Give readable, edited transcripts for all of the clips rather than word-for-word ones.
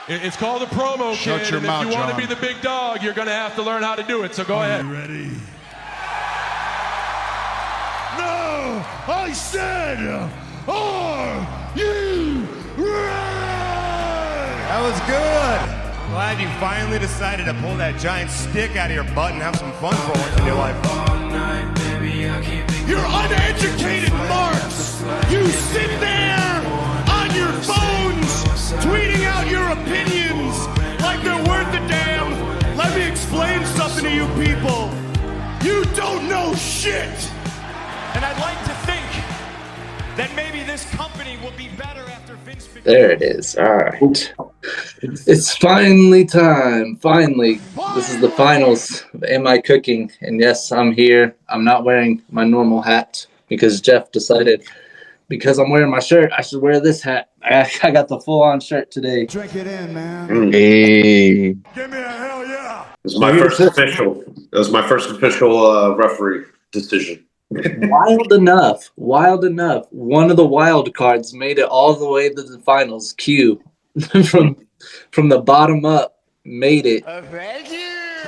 It's called a promo, Shut kid, your and mouth, if you want to John. be the big dog, you're going to have to learn how to do it, so go ahead. You ready? No! I said, are you ready? That was good. I'm glad you finally decided to pull that giant stick out of your butt and have some fun for once in your life. You're uneducated marks! You sit there on your phones tweeting out your opinions like they're worth a damn. Let me explain something to you people. You don't know shit! And I'd like to think that maybe this company will be better after Vince McMahon. There it is. All right. It's finally time. Finally. This is the finals of Am I Cooking? And yes, I'm here. I'm not wearing my normal hat because Jeff decided because I'm wearing my shirt, I should wear this hat. I got the full-on shirt today. Drink it in, man. Hey. Give me a hell yeah! It was my first official. It was my first official referee decision. Wild enough. One of the wild cards made it all the way to the finals. Q from the bottom up made it.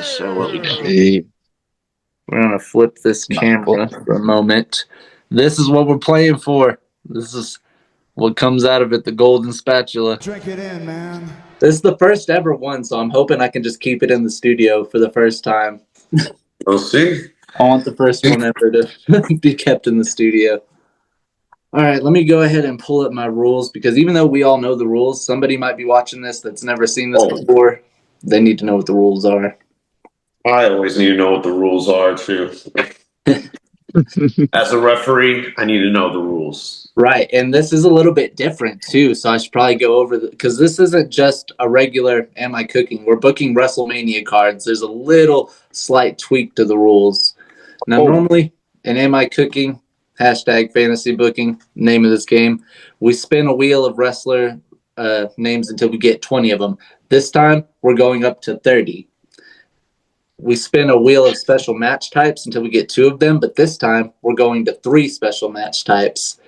So what we got? Hey. We're gonna flip this camera for a moment. This is what we're playing for. This is what comes out of it, the golden spatula. Drink it in, man. This is the first ever one, so I'm hoping I can just keep it in the studio for the first time. We'll see. I want the first one ever to be kept in the studio. All right, let me go ahead and pull up my rules because even though we all know the rules, somebody might be watching this that's never seen this before. They need to know what the rules are. I always need to know what the rules are, too. As a referee, I need to know the rules. Right, and this is a little bit different, too, so I should probably go over because this isn't just a regular Am I Cooking? We're booking Wrestlemania cards. There's a little slight tweak to the rules. Now, normally, in Am I Cooking, #fantasy booking, name of this game, we spin a wheel of wrestler names until we get 20 of them. This time, we're going up to 30. We spin a wheel of special match types until we get 2 of them, but this time, we're going to 3 special match types.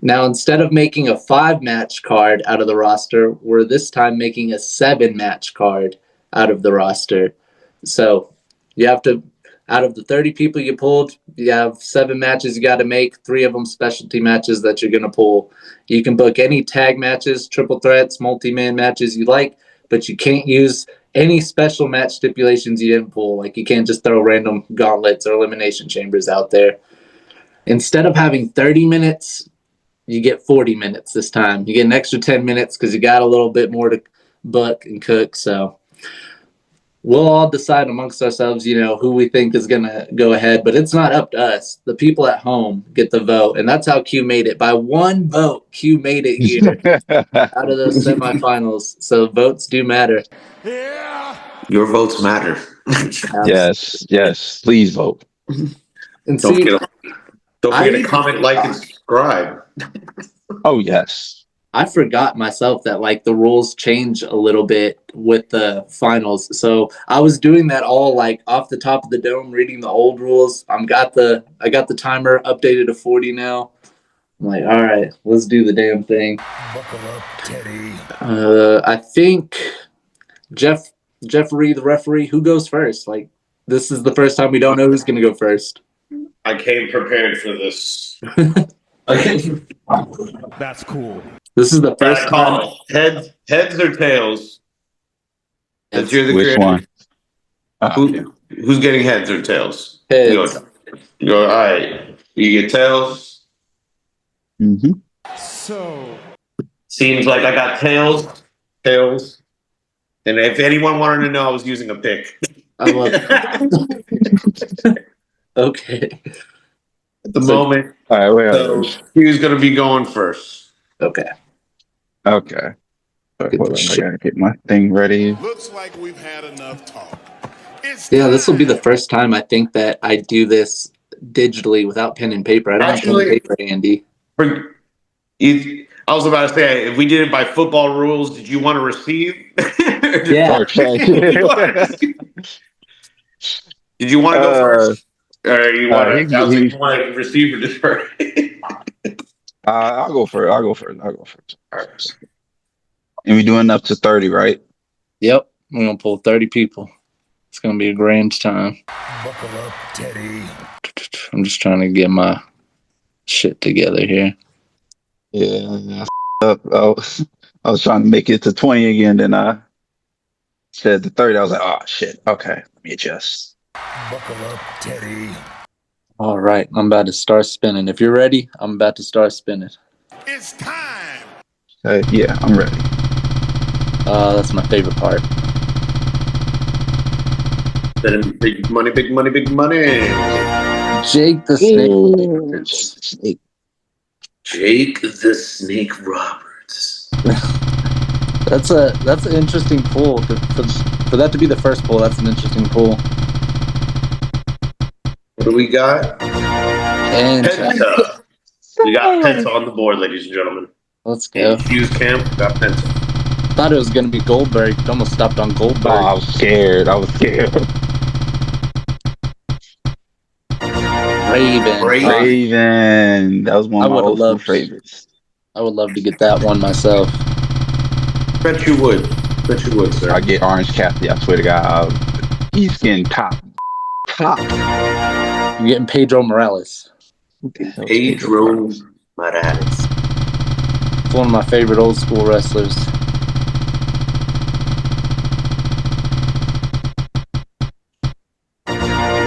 Now, instead of making a 5-match card out of the roster, we're this time making a 7-match card out of the roster. So, you have to... Out of the 30 people you pulled, you have 7 matches you got to make, 3 of them specialty matches that you're going to pull. You can book any tag matches, triple threats, multi-man matches you like, but you can't use any special match stipulations you didn't pull. Like you can't just throw random gauntlets or elimination chambers out there. Instead of having 30 minutes, you get 40 minutes this time. You get an extra 10 minutes because you got a little bit more to book and cook, so... We'll all decide amongst ourselves, who we think is going to go ahead, but it's not up to us. The people at home get the vote, and that's how Q made it. By 1 vote, Q made it here out of those semifinals. So votes do matter. Yeah! Your votes matter. Yes. Please vote. And Don't forget to comment, like, and subscribe. Oh, yes. I forgot myself that the rules change a little bit with the finals. So I was doing that all off the top of the dome, reading the old rules. I got the timer updated to 40 now. I'm like, all right, let's do the damn thing. Buckle up, Teddy. I think Jeffrey, the referee, who goes first? This is the first time we don't know who's going to go first. I came prepared for this. That's cool. This is the first time. Heads or tails? That's you're the Which creator. one? Who's getting heads or tails? Heads. You go, all right. You get tails. Mm-hmm. So, Seems like I got tails. And if anyone wanted to know, I was using a pick. I love it. Okay. At the moment. All right, wait. So who's going to be going first? Okay. Okay. Hold on, I gotta get my thing ready. Looks like we've had enough talk. Yeah, this will be the first time I think that I do this digitally without pen and paper. I don't have pen and paper handy. I was about to say, if we did it by football rules, did you want to receive? Yeah. Okay. Did you want to go first? Or you want to he- receive or defer? I'll go first. All right. And we're doing up to 30, right? Yep, we're gonna pull 30 people. It's gonna be a grand time. Buckle up, Teddy. I'm just trying to get my shit together here. Yeah, I was trying to make it to 20 again, then I said to 30. I was like, oh shit. Okay, let me adjust. Buckle up, Teddy. All right, I'm about to start spinning. If you're ready, I'm about to start spinning. It's time. Yeah, I'm ready. That's my favorite part. Big money, big money, big money. Jake the Snake. Jake the Snake Roberts. That's an interesting pull. For that to be the first pull, that's an interesting pull. What do we got? Penta. We got Penta on the board, ladies and gentlemen. Let's go. Fuse camp, got Penta. Thought it was gonna be Goldberg. It almost stopped on Goldberg. Oh, I was scared. Raven. That was one of my old school favorites. I would love to get that one myself. Bet you would, sir. I get Orange Cassidy. I swear to God, he's getting top. You're getting Pedro Morales. Pedro Morales. It's one of my favorite old school wrestlers.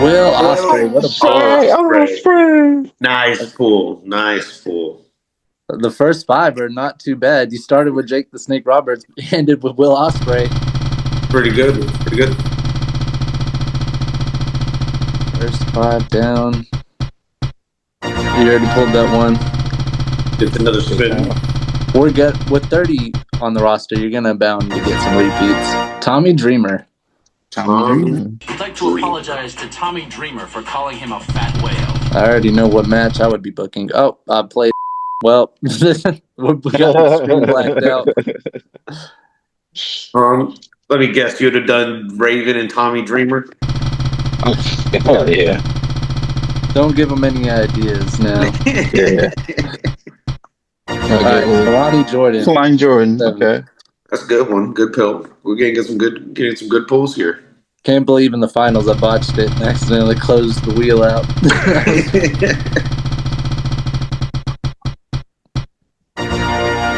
Will Ospreay, what a pull. Nice pull. The first 5 are not too bad. You started with Jake the Snake Roberts, ended with Will Ospreay. Pretty good. First 5 down. You already pulled that one. It's another spin. We're good with 30 on the roster. You're gonna bound to get some repeats. Tommy Dreamer. I'd like to apologize to Tommy Dreamer for calling him a fat whale. I already know what match I would be booking. Oh, I played. Well, we got the screen blacked out. Let me guess, you'd have done Raven and Tommy Dreamer? Oh, yeah. Don't give them any ideas now. Yeah. All right, Lonnie Jordan. Flying Jordan. Okay. That's a good one. Good pill. We're getting some good pulls here. Can't believe in the finals I botched it and accidentally closed the wheel out.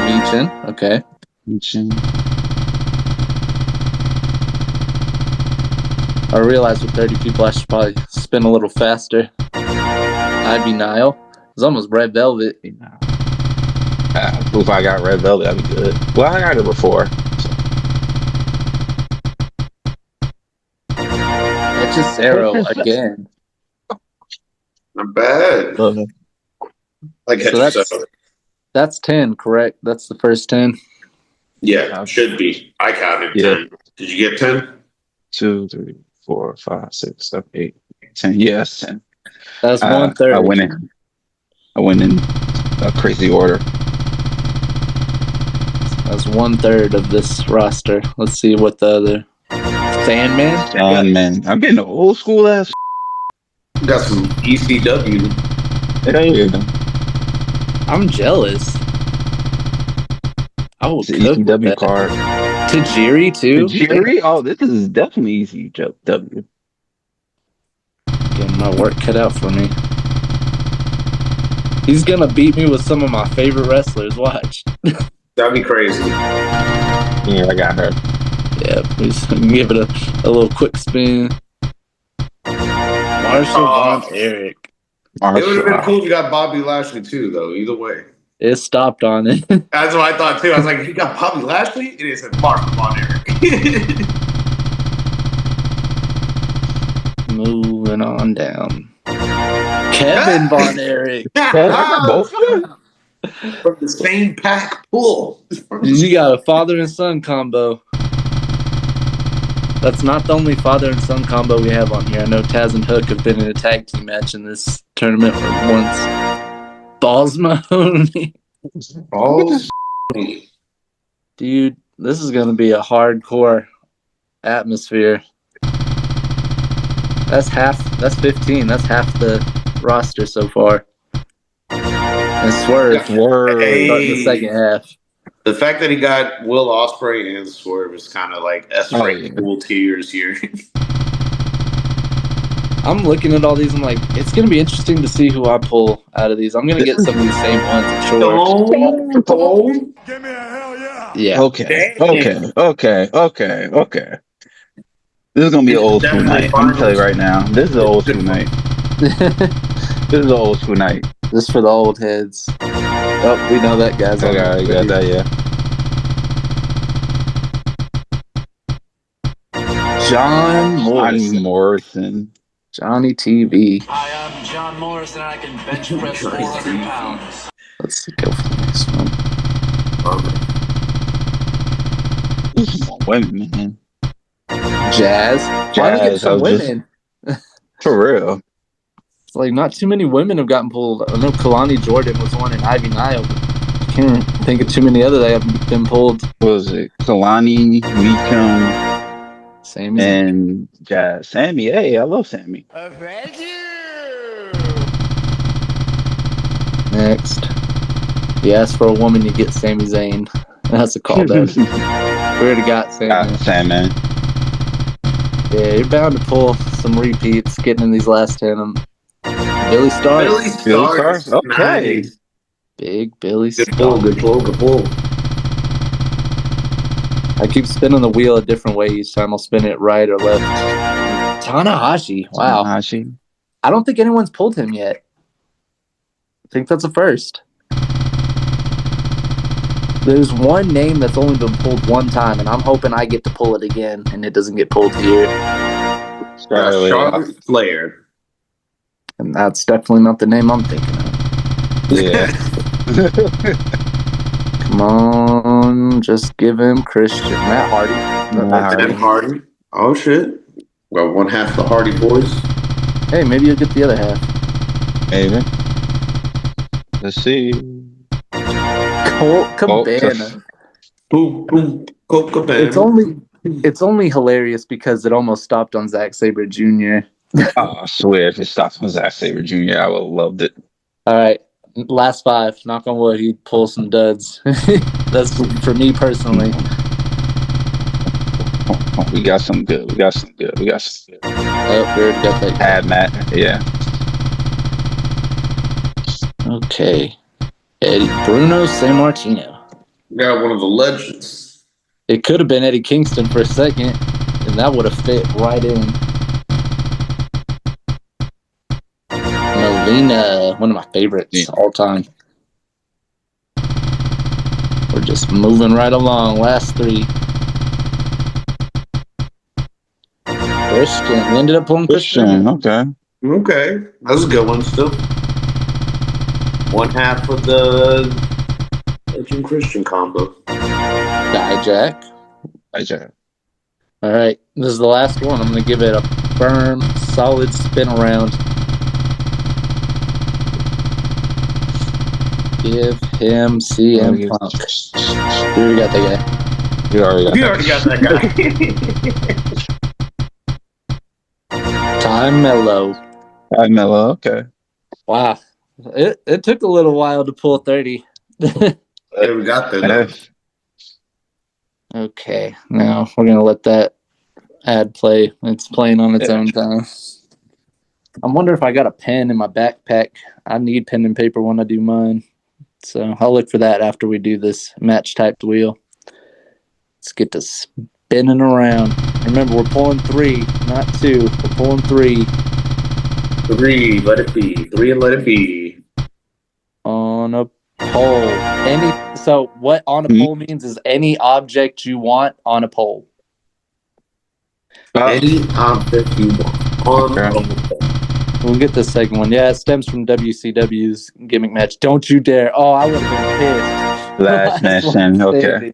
Meechin, okay. I realized with 30 people I should probably spin a little faster. Ivy Nile. It's almost Red Velvet. If I got Red Velvet, that'd be good. Well, I got it before. Hechicero again. Not bad. Like so that's 10, correct? That's the first 10. Yeah, should be. I counted 10. Did you get 10? 2, 3, 4, 5, 6, 7, 8, 10. Yes, 10. That's 1/3. I went in a crazy order. That's 1/3 of this roster. Let's see what the other Sandman. I'm getting an old school ass. Got some ECW. I'm jealous. I will cook ECW card. Tajiri too. Tajiri? Oh, this is definitely ECW. Getting my work cut out for me. He's gonna beat me with some of my favorite wrestlers. Watch. That'd be crazy. Yeah, I got her. Yeah, please give it a little quick spin. Marshall Von Erich. It would have been cool if you got Bobby Lashley too, though. Either way. It stopped on it. That's what I thought too. I was like, if you got Bobby Lashley, it is a Marshall Von Erich. Moving on down. Kevin Von Erich. Both of them? From the same pack pool. You got a father and son combo. That's not the only father and son combo we have on here. I know Taz and Hook have been in a tag team match in this tournament once. Balls Mahoney. Balls. Dude, this is going to be a hardcore atmosphere. That's 15. That's half the roster so far. And Swerve starting the second half. The fact that he got Will Ospreay and Swerve is kind of like S-rank cool tiers here. I'm looking at all these. I'm like, it's gonna be interesting to see who I pull out of these. I'm gonna get some of these same ones, I'm sure. Stone. Give me a hell yeah. Yeah. Okay. This is gonna be an old school night. I'm gonna tell you right now. This is an old school night. This is an old school night. This for the old heads. Oh, we know that guy's on Okay, got that, yeah. John Morrison. Johnny TV. Hi, I'm John Morrison, and I can bench press 400 pounds. Let's go for the next one. Women, man. Jazz. Finally get some women. For real. It's like not too many women have gotten pulled. I know Kalani Jordan was one and Ivy Nile, but I can't think of too many other that have been pulled. What was it? Kalani, Meekum, Sammy, and Jazz. Sammy, hey, I love Sammy. Thank you. next. You ask for a woman, you get Sami Zayn. That's a callback. We already got Sammy. Sandman. Yeah, you're bound to pull some repeats getting in these last 10. Billy Starr. Billy Starr. Okay. Nice. Big Billy Starr. Good pull. I keep spinning the wheel a different way each time. I'll spin it right or left. Tanahashi. Wow. Tanahashi. I don't think anyone's pulled him yet. I think that's a first. There's one name that's only been pulled one time, and I'm hoping I get to pull it again, and it doesn't get pulled here. Charlotte Flair. And that's definitely not the name I'm thinking of. Yeah. Come on, just give him Christian. Matt Hardy. Matt Hardy. Oh, shit. Well, one half the Hardy boys. Hey, maybe you'll get the other half. Maybe. Let's see. Colt Cabana. Boom. Colt Cabana. It's only hilarious because it almost stopped on Zack Sabre Jr. Oh, I swear, if it stops on Zack Sabre Jr., I would have loved it. All right, last 5. Knock on wood, he'd pull some duds. That's for me personally. We got some good. Oh, we already got that. Add Matt. Yeah. Okay. Eddie Bruno Sammartino. Got one of the legends. It could have been Eddie Kingston for a second, and that would have fit right in. Melina, one of my favorites all time. We're just moving right along. Last 3. Christian. We ended up pulling Christian. Okay. That's a good one still. One half of the Legend Christian combo. Dijak. All right. This is the last one. I'm going to give it a firm, solid spin around. Give him CM Punk. You already got that guy. You already got that guy. Time Mello. Okay. Wow. It took a little while to pull 30. Hey, we got there. Okay. Now we're going to let that ad play. It's playing on its own time. I wonder if I got a pen in my backpack. I need pen and paper when I do mine. So I'll look for that after we do this match-typed wheel. Let's get to spinning around. Remember, we're pulling 3, not 2. We're pulling 3. 3, let it be. 3 and let it be. On a pole. So what on a pole means is any object you want on a pole. Any object you want on a pole. We'll get the second one. Yeah, it stems from WCW's gimmick match. Don't you dare. Oh, I would have been pissed. Last match. Okay.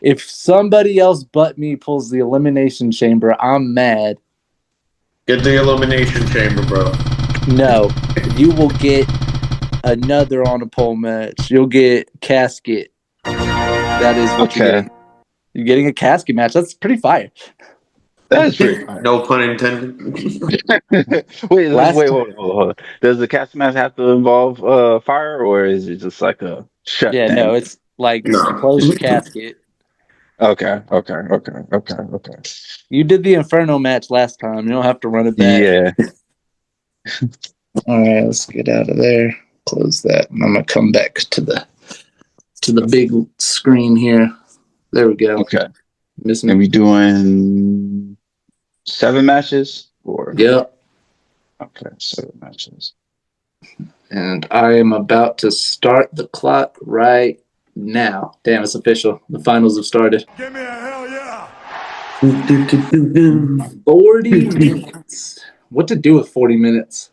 If somebody else but me pulls the Elimination Chamber, I'm mad. Get the Elimination Chamber, bro. No. You will get another on a pole match. You'll get Casket. That is what you're getting. You're getting a casket match. That's pretty fire. That's pretty fire. No pun intended. Wait, hold on. Does the casket match have to involve fire, or is it just like a shut? Yeah, no, it's Like, No. close your casket. Okay. You did the Inferno match last time. You don't have to run it back. Yeah. All right, let's get out of there. Close that. And I'm gonna come back to the big screen here. There we go. Okay. Missing And we doing 7 matches? Or Yep. okay, 7 matches. And I am about to start the clock right now. Damn, it's official. The finals have started. Give me a hell yeah. 40 minutes. What to do with 40 minutes?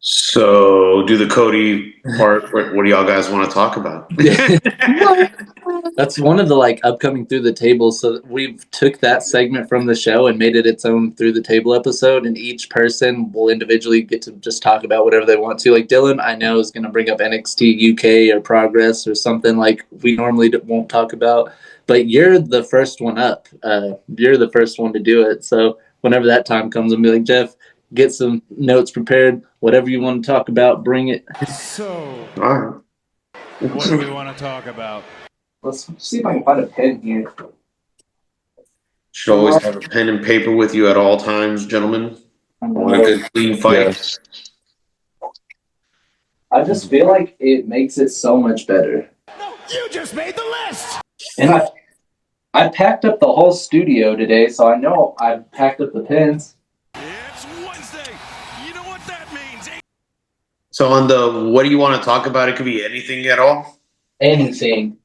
So, do the Cody part. What do y'all guys want to talk about? That's one of the like upcoming through the table. So we've took that segment from the show and made it its own through the table episode, and each person will individually get to just talk about whatever they want to. Like Dylan, I know, is going to bring up NXT UK or Progress or something like we normally won't talk about. But you're the first one up. You're the first one to do it. So whenever that time comes, I'll be like, Jeff, get some notes prepared. Whatever you want to talk about, bring it. So, All right. what do we want to talk about? Let's see if I can find a pen here. Should always have a pen and paper with you at all times, gentlemen. Want a good clean fight? Yes. I just feel like it makes it so much better. No, you just made the list. And I packed up the whole studio today, so I know I've packed up the pens. It's Wednesday. You know what that means. So, on the what do you want to talk about? It could be anything at all. Anything.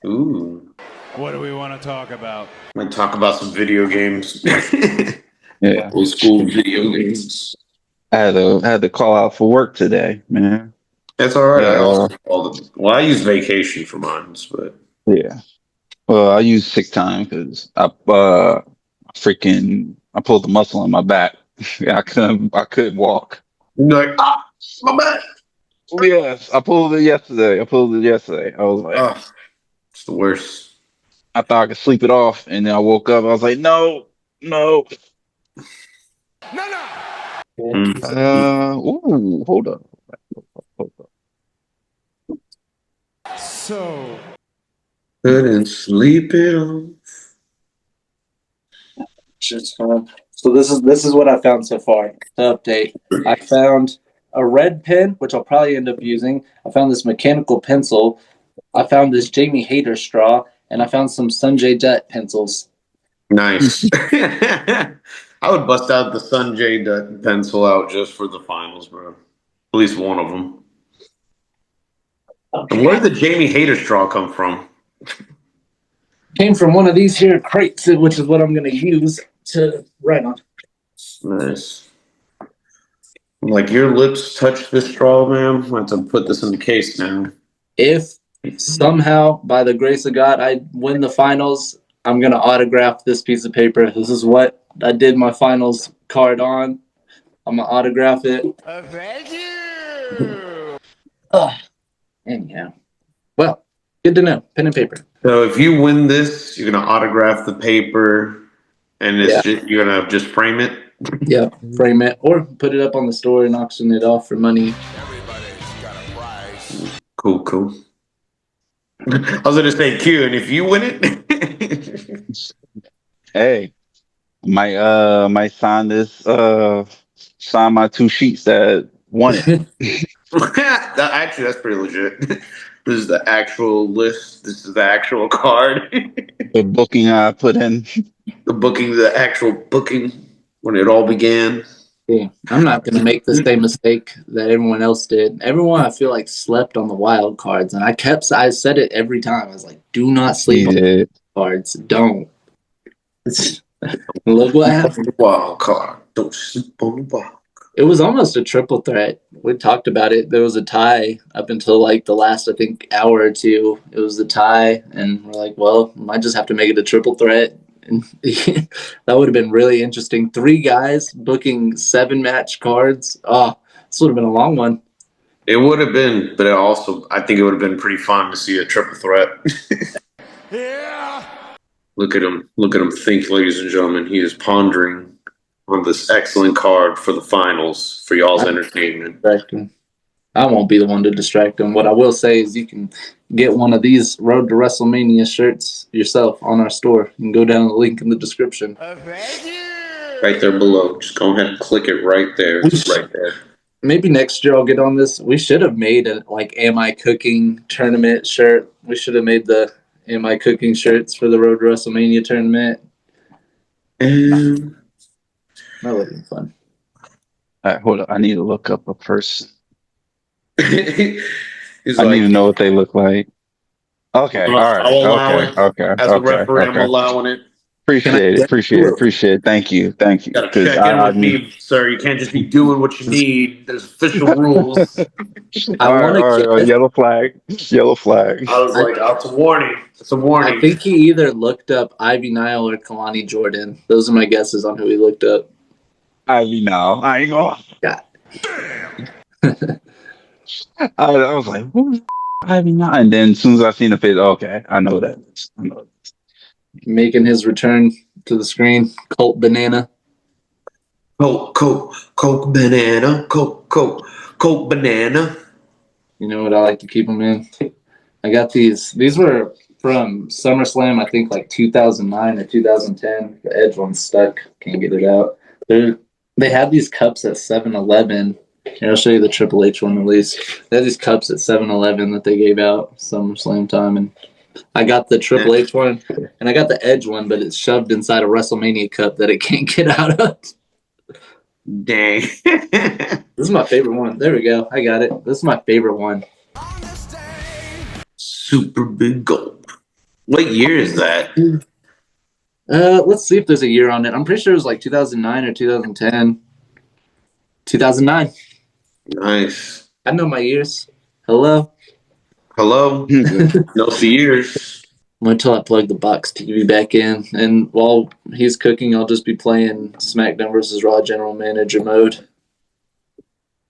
Ooh, What do we want to talk about? might talk about some video games. Yeah. Old school video games. I had to call out for work today, man. That's all right. Yeah. I use vacation for mine, but Yeah. Well, I use sick time because I pulled the muscle in my back. Yeah, I couldn't walk. you're like, my bad. Yes, I pulled it yesterday. I was like, Oh, it's the worst. I thought I could sleep it off, and then I woke up. I was like, no. No. Ooh, hold up. So, Couldn't sleep it off. So this is what I found so far. To update, I found a red pen, which I'll probably end up using. I found this mechanical pencil. I found this Jamie Hayter straw, and I found some Sanjay Dutt pencils. Nice. I would bust out the Sanjay Dutt pencil out just for the finals, bro. At least one of them. Okay. And where did the Jamie Hayter straw come from? Came from one of these here crates, which is what I'm going to use to write on. Nice. Like, your lips touch this straw, man. I have to put this in the case now. If somehow, by the grace of God, I win the finals, I'm going to autograph this piece of paper. This is what I did my finals card on. I'm going to autograph it. Thank you. Anyhow. Well, good to know. Pen and paper. So if you win this, you're going to autograph the paper, and you're going to just frame it? Yeah, frame it. Or put it up on the store and auction it off for money. Everybody's got a prize. Cool. I was going to say Q, and if you win it... Hey, might sign my 2 sheets that won it. Actually, that's pretty legit. This is the actual list. This is the actual card. The booking I put in. The actual booking when it all began. Yeah. I'm not going to make the same mistake that everyone else did. Everyone, I feel like, slept on the wild cards. And I said it every time. I was like, do not sleep on the cards. Don't. Look what happened. Wild card. Don't sleep on the wild. It was almost a triple threat. We talked about it. There was a tie up until like the last, I think, hour or two. It was a tie, and we're like, well, we might just have to make it a triple threat. And that would have been really interesting. 3 guys booking 7-match cards. Oh, this would have been a long one. It would have been, but I think it would have been pretty fun to see a triple threat. Yeah. Look at him think, ladies and gentlemen. He is pondering on this excellent card for the finals for y'all's entertainment. Exactly. I won't be the one to distract them. What I will say is you can get one of these Road to WrestleMania shirts yourself on our store. You can go down the link in the description. Right there below. Just go ahead and click it right there. It's right there. Maybe next year I'll get on this. We should have made a Am I Cooking tournament shirt. We should have made the Am I Cooking shirts for the Road to WrestleMania tournament. That would have been fun. All right, hold on. I need to look up a person. He's I need to know what they look like. Okay, all right. I'll allow it. Okay. As a referee, I'm allowing it. Appreciate it. Thank you. You gotta check in with me, sir. You can't just be doing what you need. There's official rules. I want to get yellow flag. Yellow flag. I was like, oh, it's a warning. It's a warning. I think he either looked up Ivy Nile or Kalani Jordan. Those are my guesses on who he looked up. Ivy Nile. I ain't gonna. Yeah. I was like, who's Ivy Nile? And then as soon as I seen the face, okay, I know that. Making his return to the screen, Colt Banana. Coke banana. Coke banana. You know what I like to keep them in? I got these. These were from SummerSlam, I think like 2009 or 2010. The edge one's stuck. Can't get it out. They had these cups at 7-Eleven. Here, I'll show you the Triple H one at least. They had these cups at 7-Eleven that they gave out SummerSlam time. And I got the Triple H one, and I got the Edge one, but it's shoved inside a WrestleMania cup that it can't get out of. Dang. This is my favorite one. There we go. I got it. This is my favorite one. Super big gulp. What year is that? Let's see if there's a year on it. I'm pretty sure it was like 2009 or 2010. 2009. Nice. I know my years. Hello. No years. Wait till I plug the box TV back in, and while he's cooking, I'll just be playing SmackDown vs. Raw General Manager mode.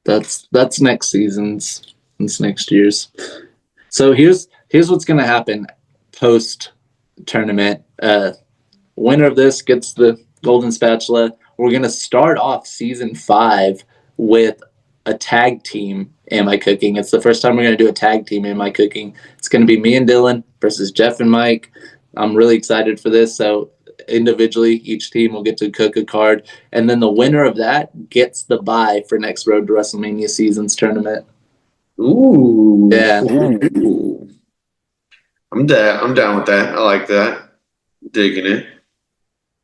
That's next season's. It's next year's. So here's what's gonna happen post tournament. Winner of this gets the Golden Spatula. We're gonna start off season 5 with a tag team Am I Cooking. It's the first time we're going to do a tag team Am I Cooking. It's going to be me and Dylan versus Jeff and Mike. I'm really excited for this. So individually, each team will get to cook a card. And then the winner of that gets the bye for next Road to WrestleMania season's tournament. Ooh. Yeah. Ooh. I'm down with that. I like that. Digging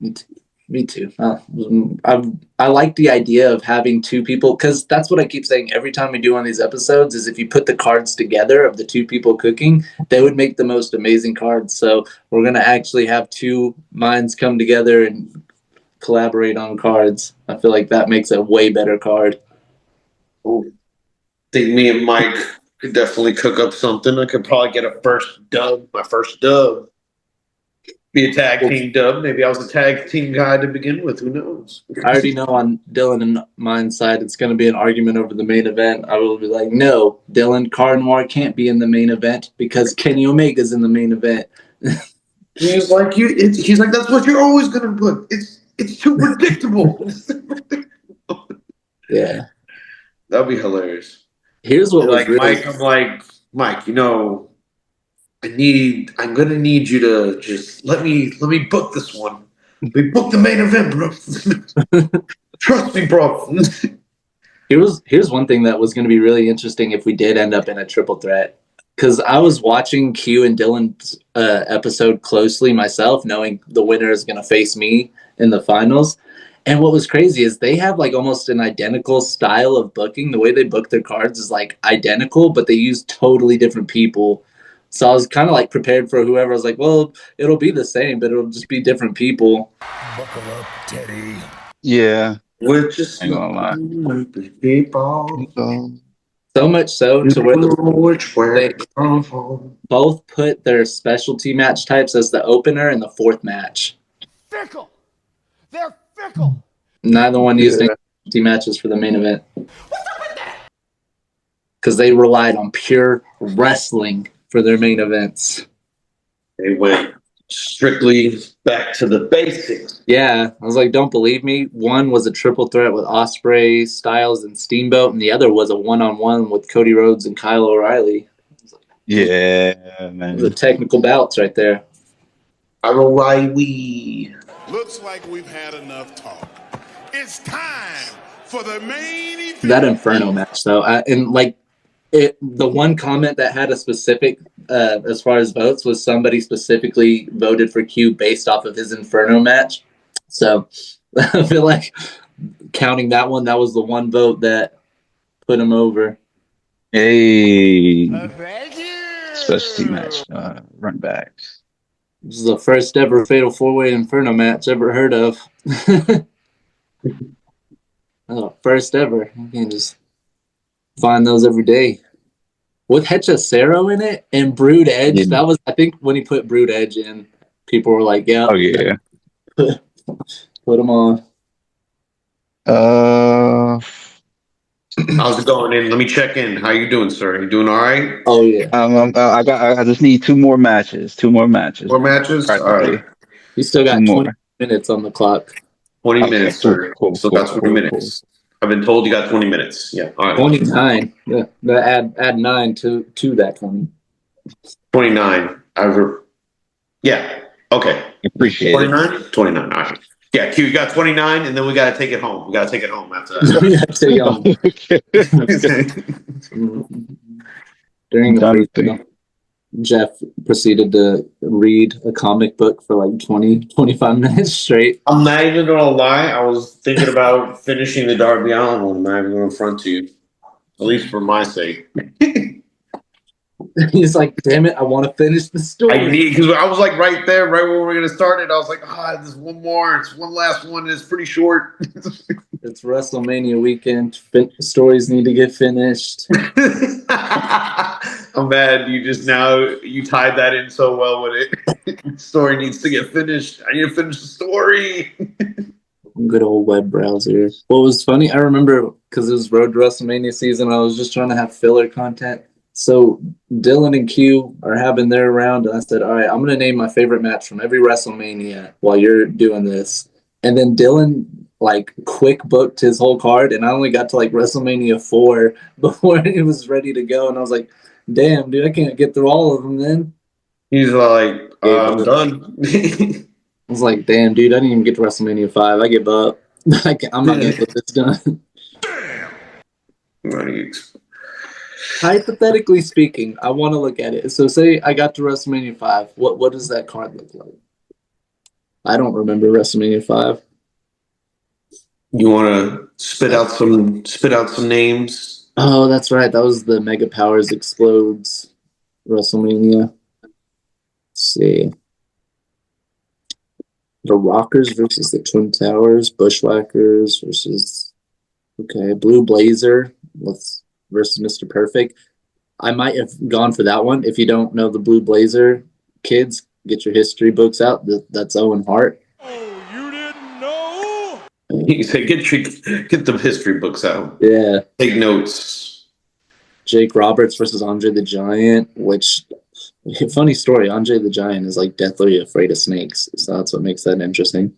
it. Me too. I like the idea of having two people, because that's what I keep saying every time we do on these episodes, is if you put the cards together of the two people cooking, they would make the most amazing cards. So we're going to actually have two minds come together and collaborate on cards. I feel like that makes a way better card. I think me and Mike could definitely cook up something. I could probably get my first dub. Be a tag team dub. Maybe I was a tag team guy to begin with. Who knows? I already know on Dylan and mine's side, it's going to be an argument over the main event. I will be like, no, Dylan, Car Noir can't be in the main event because Kenny Omega's in the main event. He's like, he's like, that's what you're always going to put. It's too predictable. Yeah. That'd be hilarious. Here's what was like really... Mike. I'm like, Mike, I'm gonna need you to just let me book this one. We booked the main event, bro. Trust me, bro. Here's one thing that was going to be really interesting if we did end up in a triple threat. Because I was watching Q and Dylan's episode closely myself, knowing the winner is going to face me in the finals. And what was crazy is they have like almost an identical style of booking. The way they book their cards is like identical, but they use totally different people. So I was kind of like prepared for whoever. I was like, well, it'll be the same, but it'll just be different people. Buckle up, Teddy. Yeah. We're just people. So much so to where they both put their specialty match types as the opener and the fourth match. Fickle. They're fickle. Neither one used any specialty matches for the main event. What's up with that? Because they relied on pure wrestling for their main events. They went strictly back to the basics. Yeah, I was like, don't believe me. One was a triple threat with Ospreay, Styles, and Steamboat, and the other was a one-on-one with Cody Rhodes and Kyle O'Reilly. Yeah, The man. technical bouts right there. O'Reilly. Looks like we've had enough talk. It's time for the main event. That Inferno match, though, the one comment that had a specific, as far as votes, was somebody specifically voted for Q based off of his Inferno match. So I feel like counting that one, that was the one vote that put him over. Hey, Thank you. specialty match, run back. This is the first ever Fatal 4-Way Inferno match ever heard of. Oh, first ever. You can just find those every day. With Hechicero in it and Brood Edge, Yeah. that was, I think, when he put Brood Edge in, people were like, yeah. Oh yeah. Put him on. How's it going in? Let me check in. How you doing, sir? You doing all right? Oh, yeah. I just need 2 more matches. 2 more matches. More matches? All right. You still got 2 20 more. minutes on the clock. 20 Okay, minutes, cool, sir. cool, Still cool, got 20 cool, minutes. I've been told you got 20 minutes. Yeah. All right. 29. Yeah. Add 9 to that 20. 29. Yeah. Okay. Appreciate it. 29? 29. All right. Yeah, Q, you got 29, and then we got to take it home. We got to take it home after that. During the Done pre-show, Jeff proceeded to read a comic book for like 25 minutes straight. I'm not even going to lie. I was thinking about finishing the Darby Allin one. I'm not even going to front to you. At least for my sake. He's like, damn it, I want to finish the story. Because I was like right there, right when we were going to start it. I was like, there's one more. It's one last one. It's pretty short. It's WrestleMania weekend. Stories need to get finished. I'm mad you tied that in so well with it. The story needs to get finished. I need to finish the story. Good old web browser. What was funny, I remember, because it was Road to WrestleMania season, I was just trying to have filler content. So Dylan and Q are having their round, and I said, all right, I'm going to name my favorite match from every WrestleMania while you're doing this. And then Dylan, quick booked his whole card, and I only got to, WrestleMania 4 before it was ready to go. And I was like, damn, dude, I can't get through all of them then. He's like, I'm done. I was like, damn, dude, I didn't even get to WrestleMania 5. I give up. I'm not going to get this done. Hypothetically speaking, I want to look at it. So say I got to WrestleMania 5. What does that card look like? I don't remember WrestleMania 5. You want to spit out some names? Oh, that's right. That was the Mega Powers Explodes WrestleMania. Let's see. The Rockers versus the Twin Towers. Bushwhackers versus Blue Blazer versus Mr. Perfect. I might have gone for that one. If you don't know the Blue Blazer, kids, get your history books out. That's Owen Hart. Oh, you didn't know? You say get the history books out. Yeah. Take notes. Jake Roberts versus Andre the Giant, which, funny story, Andre the Giant is deathly afraid of snakes. So that's what makes that interesting.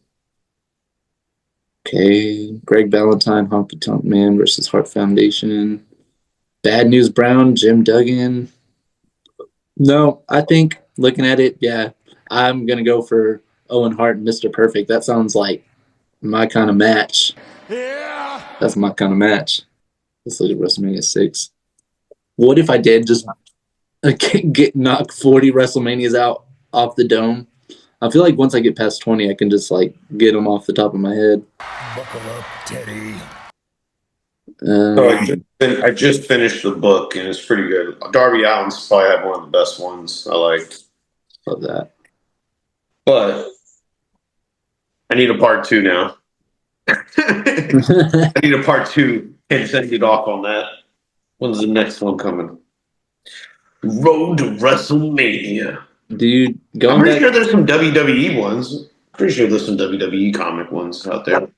Okay. Greg Valentine, Honky Tonk Man versus Hart Foundation. Bad News Brown, Jim Duggan. No, I think looking at it, yeah, I'm going to go for Owen Hart and Mr. Perfect. That sounds like my kind of match. Yeah. That's my kind of match. Let's look at WrestleMania 6. What if I did just knock 40 WrestleManias out off the dome? I feel like once I get past 20, I can just get them off the top of my head. Buckle up, Teddy. So I just finished the book, and it's pretty good. Darby Allin's probably had one of the best ones I liked. Love that. But I need a part 2 now. I need a part 2 and send it off on that. When's the next one coming? Road to WrestleMania. Dude, I'm pretty sure there's some WWE ones. Pretty sure there's some WWE comic ones out there.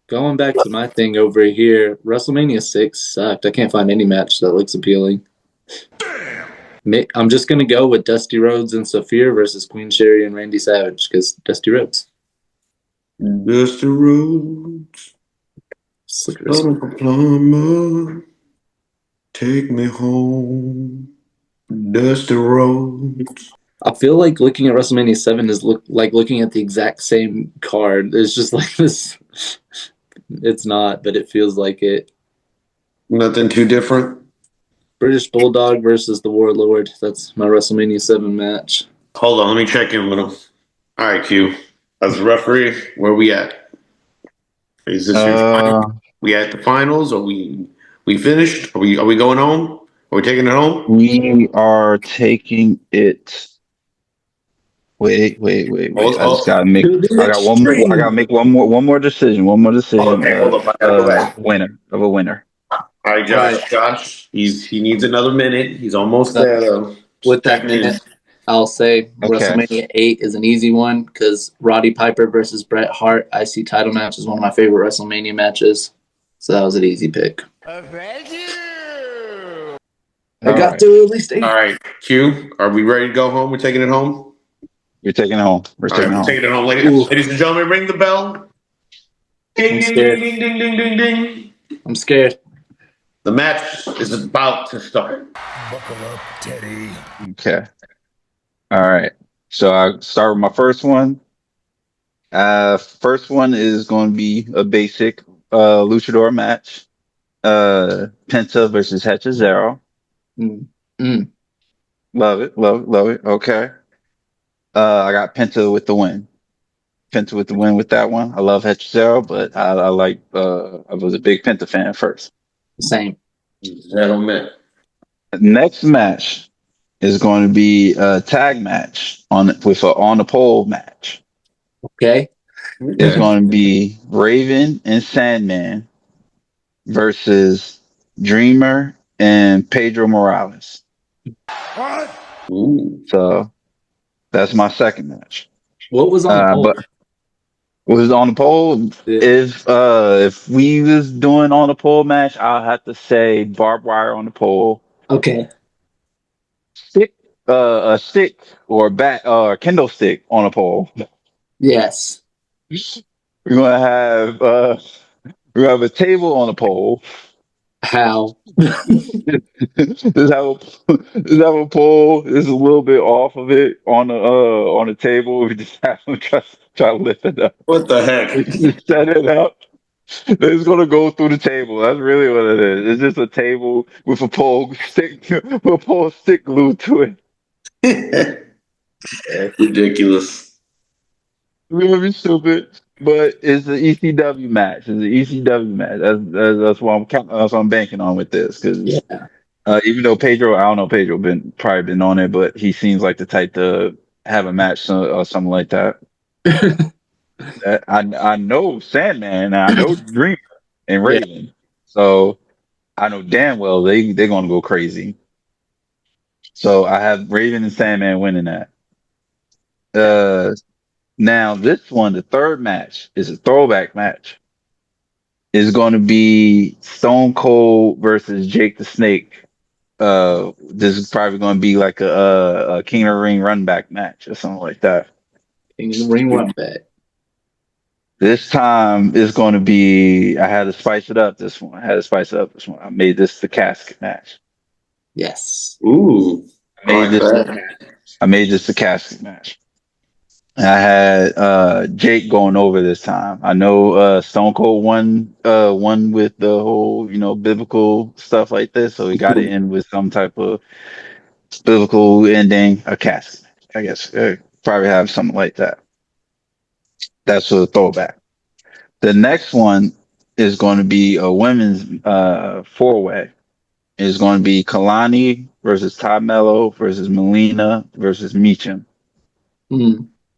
Going back to my thing over here, WrestleMania 6 sucked. I can't find any match that looks appealing. I'm just gonna go with Dusty Rhodes and Sophia versus Queen Sherry and Randy Savage because Dusty Rhodes. Dusty Rhodes, son of a plumber, take me home. Dusty Rhodes. I feel like looking at WrestleMania 7 is like looking at the exact same card. It's just like this. It's not, but it feels like it. Nothing too different. British Bulldog versus the Warlord. That's my WrestleMania 7 match. Hold on, let me check in with him. All right, Q. As a referee, where we at? Is this your final? We at the finals? Are we finished? Are we going home? Are we taking it home? We are taking it. Wait. I just gotta make. I got one. I gotta make one more decision. One more decision. Okay, hold up. I gotta go back. Winner. All right, Josh. Josh, he needs another minute. He's almost So, there though. With that minute, I'll say WrestleMania 8 is an easy one because Roddy Piper versus Bret Hart IC title match is one of my favorite WrestleMania matches. So that was an easy pick. Thank you. I got to at least 8. All right, Q. Are we ready to go home? We're taking it home. You're taking it home. We're taking it home, ladies and gentlemen. Ring the bell. Ding ding ding ding ding ding ding ding. I'm scared. The match is about to start. Buckle up, Teddy. Okay. All right. So I start with my first one. First one is going to be a basic luchador match. Penta versus Hechizero. Love it. Okay. I got Penta with the win. Penta with the win with that one. I love Hechizero, but I was a big Penta fan first. Same. Gentlemen. Next match is going to be a tag match on the pole match. Okay. It's going to be Raven and Sandman versus Dreamer and Pedro Morales. What? Ooh. So that's my second match. What was on the pole? But what was on the pole? Yeah. If we was doing on the pole match, I'll have to say barbed wire on the pole. Okay. A stick or a bat or a Kindle stick on a pole. Yes. We're gonna have a table on a pole. How? Just have a pole. It's a little bit off of it on the table. We just have them try to lift it up. What the heck? Just set it up. It's gonna go through the table. That's really what it is. It's just a table with a pole stick glued to it. Ridiculous. It's gonna be stupid, but it's an ECW match. That's what I'm banking on with this because even though Pedro, I don't know, Pedro probably been on it, but he seems like the type to have a match or something like that. I know Sandman, and I know Dreamer and Raven, so I know damn well they're gonna go crazy. So I have Raven and Sandman winning that. Now this one, the third match, is a throwback match. Is going to be Stone Cold versus Jake the Snake. This is probably going to be like a King of the Ring run back match or something like that. King of the Ring run back. This time is going to be. I had to spice it up. This one. I made this the casket match. Yes. Ooh. I made this the casket match. I had Jake going over this time. I know Stone Cold won with the whole biblical stuff like this, so he got to end with some type of biblical ending, a casket. I guess probably have something like that. That's a throwback. The next one is going to be a women's four-way. It's going to be Kalani versus Todd Mello versus Melina versus Meacham.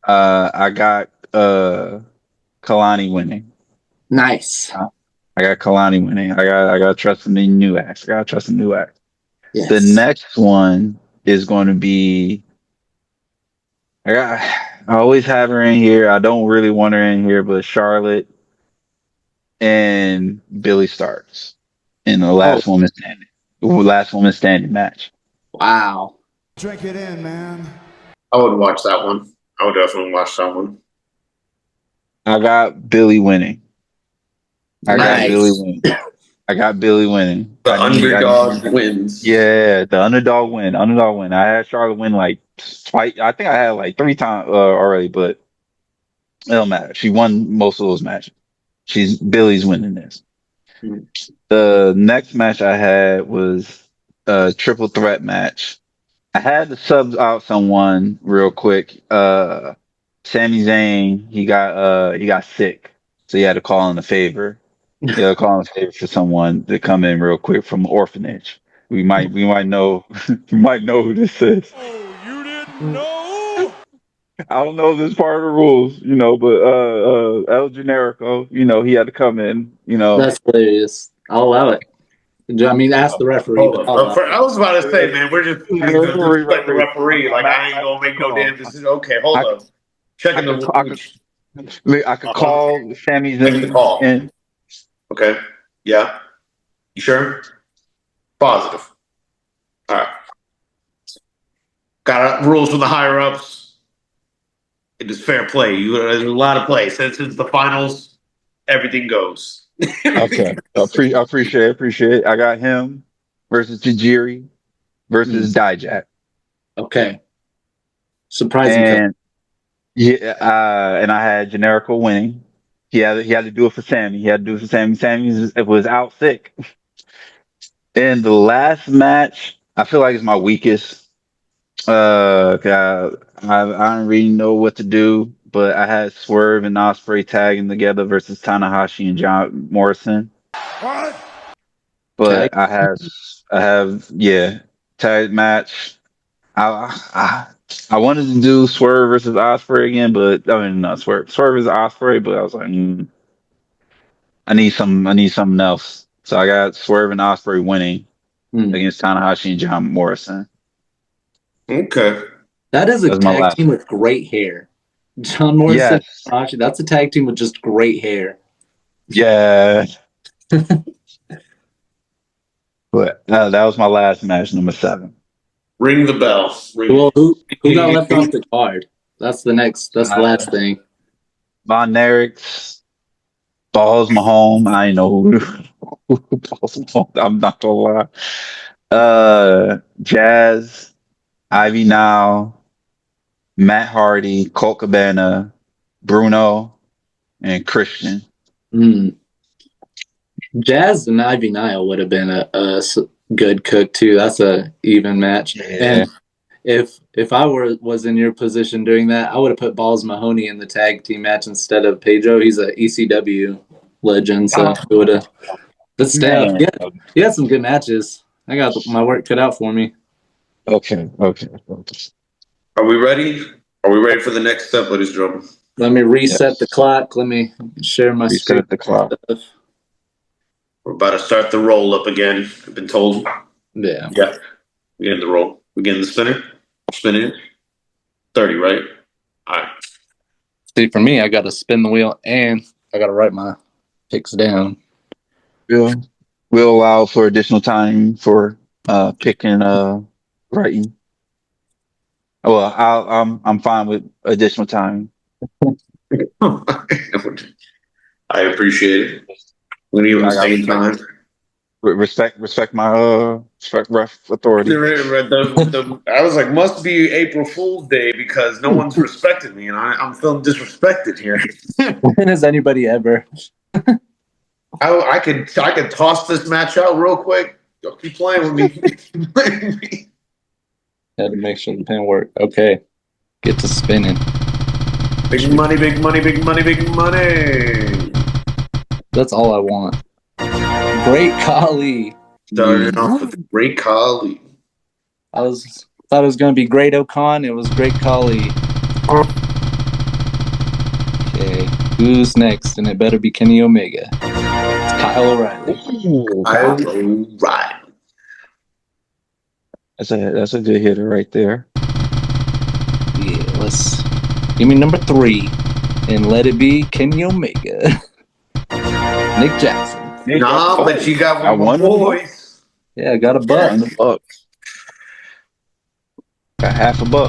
I got Kalani winning. Nice. I got Kalani winning. I got trust in the new act. Yes. The next one is going to be. I always have her in here. I don't really want her in here, but Charlotte and Billy Starks in the last woman standing match. Wow. Drink it in, man. I would watch that one. I would definitely watch that one. I got Billy winning. I got Billy Nice. winning. I got Billy winning. The I underdog need, wins. yeah, the underdog win. Underdog win. I had Charlotte win like twice. I think I had like 3 times already, but it don't matter. She won most of those matches. Billy's winning this. Hmm. The next match I had was a triple threat match. I had to sub out someone real quick. Sami Zayn, he got sick, so he had to call in a favor. He had to call in a favor for someone to come in real quick from orphanage. We might know we might know who this is. Oh, you didn't know? I don't know if this part of the rules, but El Generico, he had to come in, That's hilarious. I'll allow it. I mean, ask the referee, Hold but up. I'll allow I was about to say, man, we're just disrespect the referee. Like, I ain't gonna make no damn decision. Okay, hold I, up. Checking I could call Sami Make the Zayn call. in. Okay. Yeah. You sure? Positive. All right. Got rules from the higher ups. It is fair play. There's a lot of play. Since it's the finals, everything goes. Okay. I appreciate it. I got him versus Tajiri versus Dijak. Okay. Surprising. And and I had Generico winning. He had to do it for Sammy. He had to do it for Sammy. Sammy was out sick. And the last match, I feel like it's my weakest. 'Cause I don't really know what to do, but I had Swerve and Ospreay tagging together versus Tanahashi and John Morrison. What? But I have tag match. I wanted to do Swerve versus Ospreay again, but I mean not Swerve. Swerve versus Ospreay, but I was like, I need something else. So I got Swerve and Ospreay winning against Tanahashi and John Morrison. Okay. That is a That's my tag last team with great hair. John Morrison, Yes. Tanahashi, that's a tag team with just great hair. Yeah. But that was my last match, number 7. Ring the bell. Well, who got left off the card? That's the last thing. Von Erichs, Balls Mahone. I ain't know who Balls Mahone. I'm not gonna lie. Jazz, Ivy Now, Matt Hardy, Colt Cabana, Bruno, and Christian. Jazz and Ivy Nile would have been a good cook too. That's a even match. Yeah. And if I was in your position doing that, I would have put Balls Mahoney in the tag team match instead of Pedro. He's a ECW legend, so it would have. But still, he had some good matches. I got my work cut out for me. Okay. Are we ready? Are we ready for the next step, ladies and gentlemen? Let me reset the clock. Let me share my screen. Reset the clock. We're about to start the roll up again. I've been told. Yeah. Yeah. We getting the roll. We getting the spinner? Spinning it. 30, right? All right. See, for me, I got to spin the wheel and I got to write my picks down. We'll allow for additional time for picking writing. Well, I'm fine with additional time. I appreciate it. We're gonna give him the same time. Respect my ref authority. I was like, must be April Fool's Day because no one's respected me, and I'm feeling disrespected here. When has anybody ever? I could toss this match out real quick. Y'all keep playing with me. Had to make sure the pen worked. Okay. Get to spinning. Big money, big money, big money, big money. That's all I want. Great Khali. Starting off with Great Khali. I thought it was going to be Great O'Con. It was Great Khali. Okay. Who's next? And it better be Kenny Omega. It's Kyle O'Reilly. Kyle O'Reilly. That's a good hitter right there. Yeah, let's give me number 3 and let it be Kenny Omega. Nick Jackson. Nah, but you got one voice. Yeah, I got a buck. Got $50.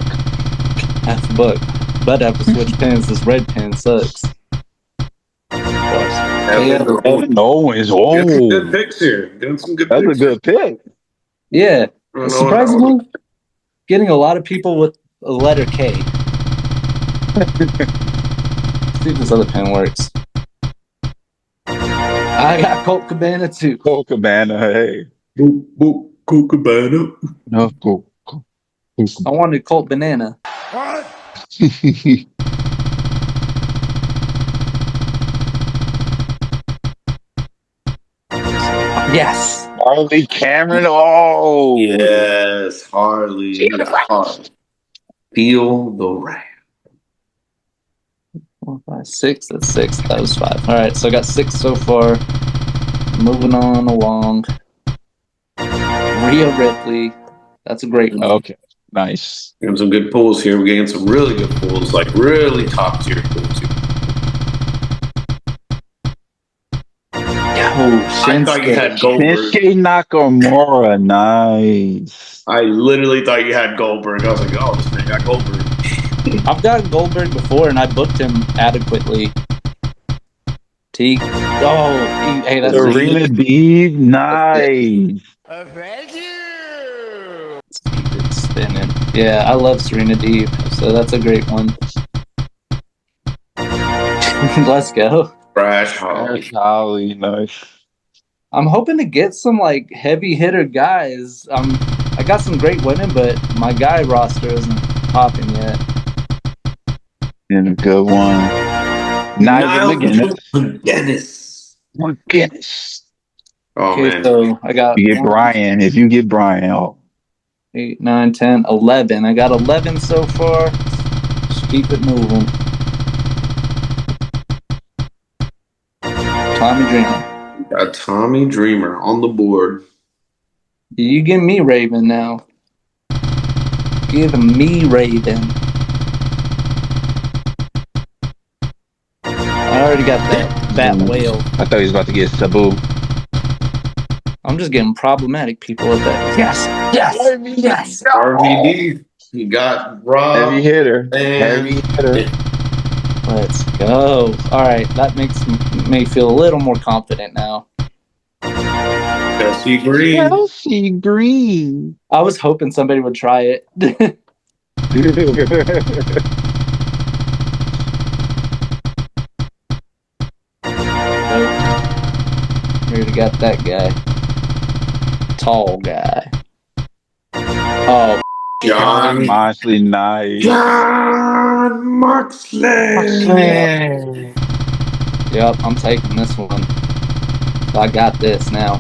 $50. But I have to switch pins. This red pin sucks. Evan Evan Owens. Getting some good Oh, picks here. Getting some good that's a picks. good pick. Yeah. I don't know Surprisingly, getting a lot of people with a letter K. See if this other pin works. I got Colt Cabana too. Colt Cabana. Hey. Boop, boop, Kookaburra. No, cool. I wanted Colt Banana. What? Yes. Harley Cameron. Oh, Yes, Harley. Harley. Feel the wrath. 4, 5, 6. That's 6. That was 5. All right, so I got 6 so far. Moving on along. Rhea Ripley. That's a great one. Okay, nice. Getting some good pulls here. We're getting some really good pulls, like really top tier pulls here. Oh, I thought you had Goldberg. Shinsuke Nakamura. Nice. I literally thought you had Goldberg. I was like, oh, this man got Goldberg. I've gotten Goldberg before, and I booked him adequately. T. Oh, hey, that's Serena Deeb. Nice. Thank you. keep it spinning. Yeah, I love Serena Deeb, so that's a great one. Let's go. Brash Holly. Holly. Nice. I'm hoping to get some like heavy hitter guys. I got some great women, but my guy roster isn't popping yet. And a good one. Niles Dennis. McGinnis. Oh, Okay, man. so I got You get Brian. If you get Brian, oh. 8, 9, 10, 11. I got 11 so far. Just keep it moving. Tommy Dreamer. Got Tommy Dreamer on the board. You give me Raven now. Give me Raven. I already got that whale. I thought he was about to get Sabu. I'm just getting problematic people with that. Yes, yes, yes. RVD. You got Rob. Heavy hitter. And Heavy hitter. Let's go. All right, that makes me feel a little more confident now. Chelsea Green. Chelsea Green. I was hoping somebody would try it. Nope. We already got that guy. Tall guy. Oh, John Moxley. Nice. John Moxley. yep, I'm taking this one. I got this now.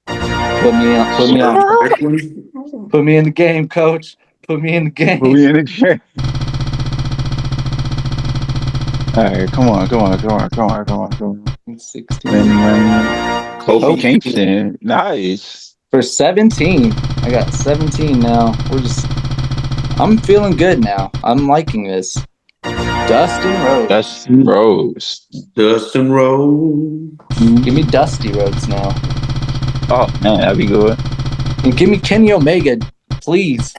Put me on. Put me in the game, coach. Put me in the game. We in the game. All right, come on. 16. Kofi Kingston. Nice. For 17. I got 17 now. I'm feeling good now. I'm liking this. Dustin Rhodes. Dustin Rhodes. Give me Dusty Rhodes now. Oh, man, that'd be good. And give me Kenny Omega, please.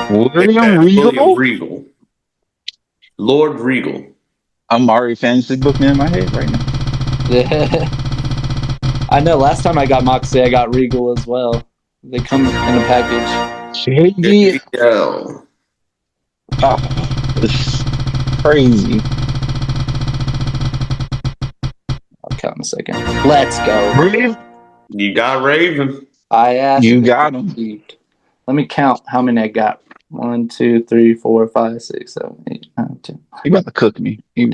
William Regal? Lord Regal. I'm already fantasy booking in my head right now. I know. Last time I got Moxley, I got Regal as well. They come in a package. JBL. Oh, it's crazy. I'll count in a second. Let's go. You got Raven. I asked. You got him. Let me count how many I got. 1, 2, 3, 4, 5, 6, 7, 8, 9, 10. You about to cook me. 18,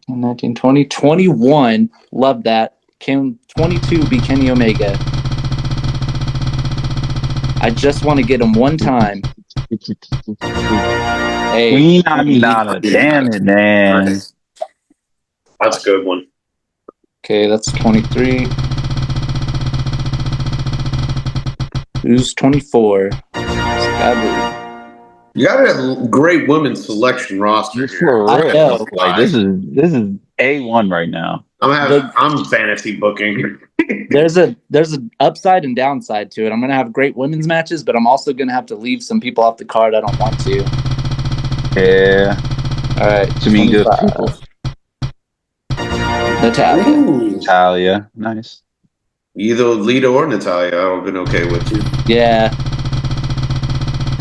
19, 20, 21. Love that. Can 22 be Kenny Omega? I just want to get him one time. Hey, Queen Aminata. Damn it, man. That's a good one. okay, that's 23. Who's 24? Sky You got a great women's selection roster here. For I know. real. Like this is A1 right now. I'm fantasy booking. there's an upside and downside to it. I'm gonna have great women's matches, but I'm also gonna have to leave some people off the card I don't want to. Yeah. All right, To me, good people. Natalia. Natalia, nice. Either Lita or Natalia, I've been okay with too. Yeah.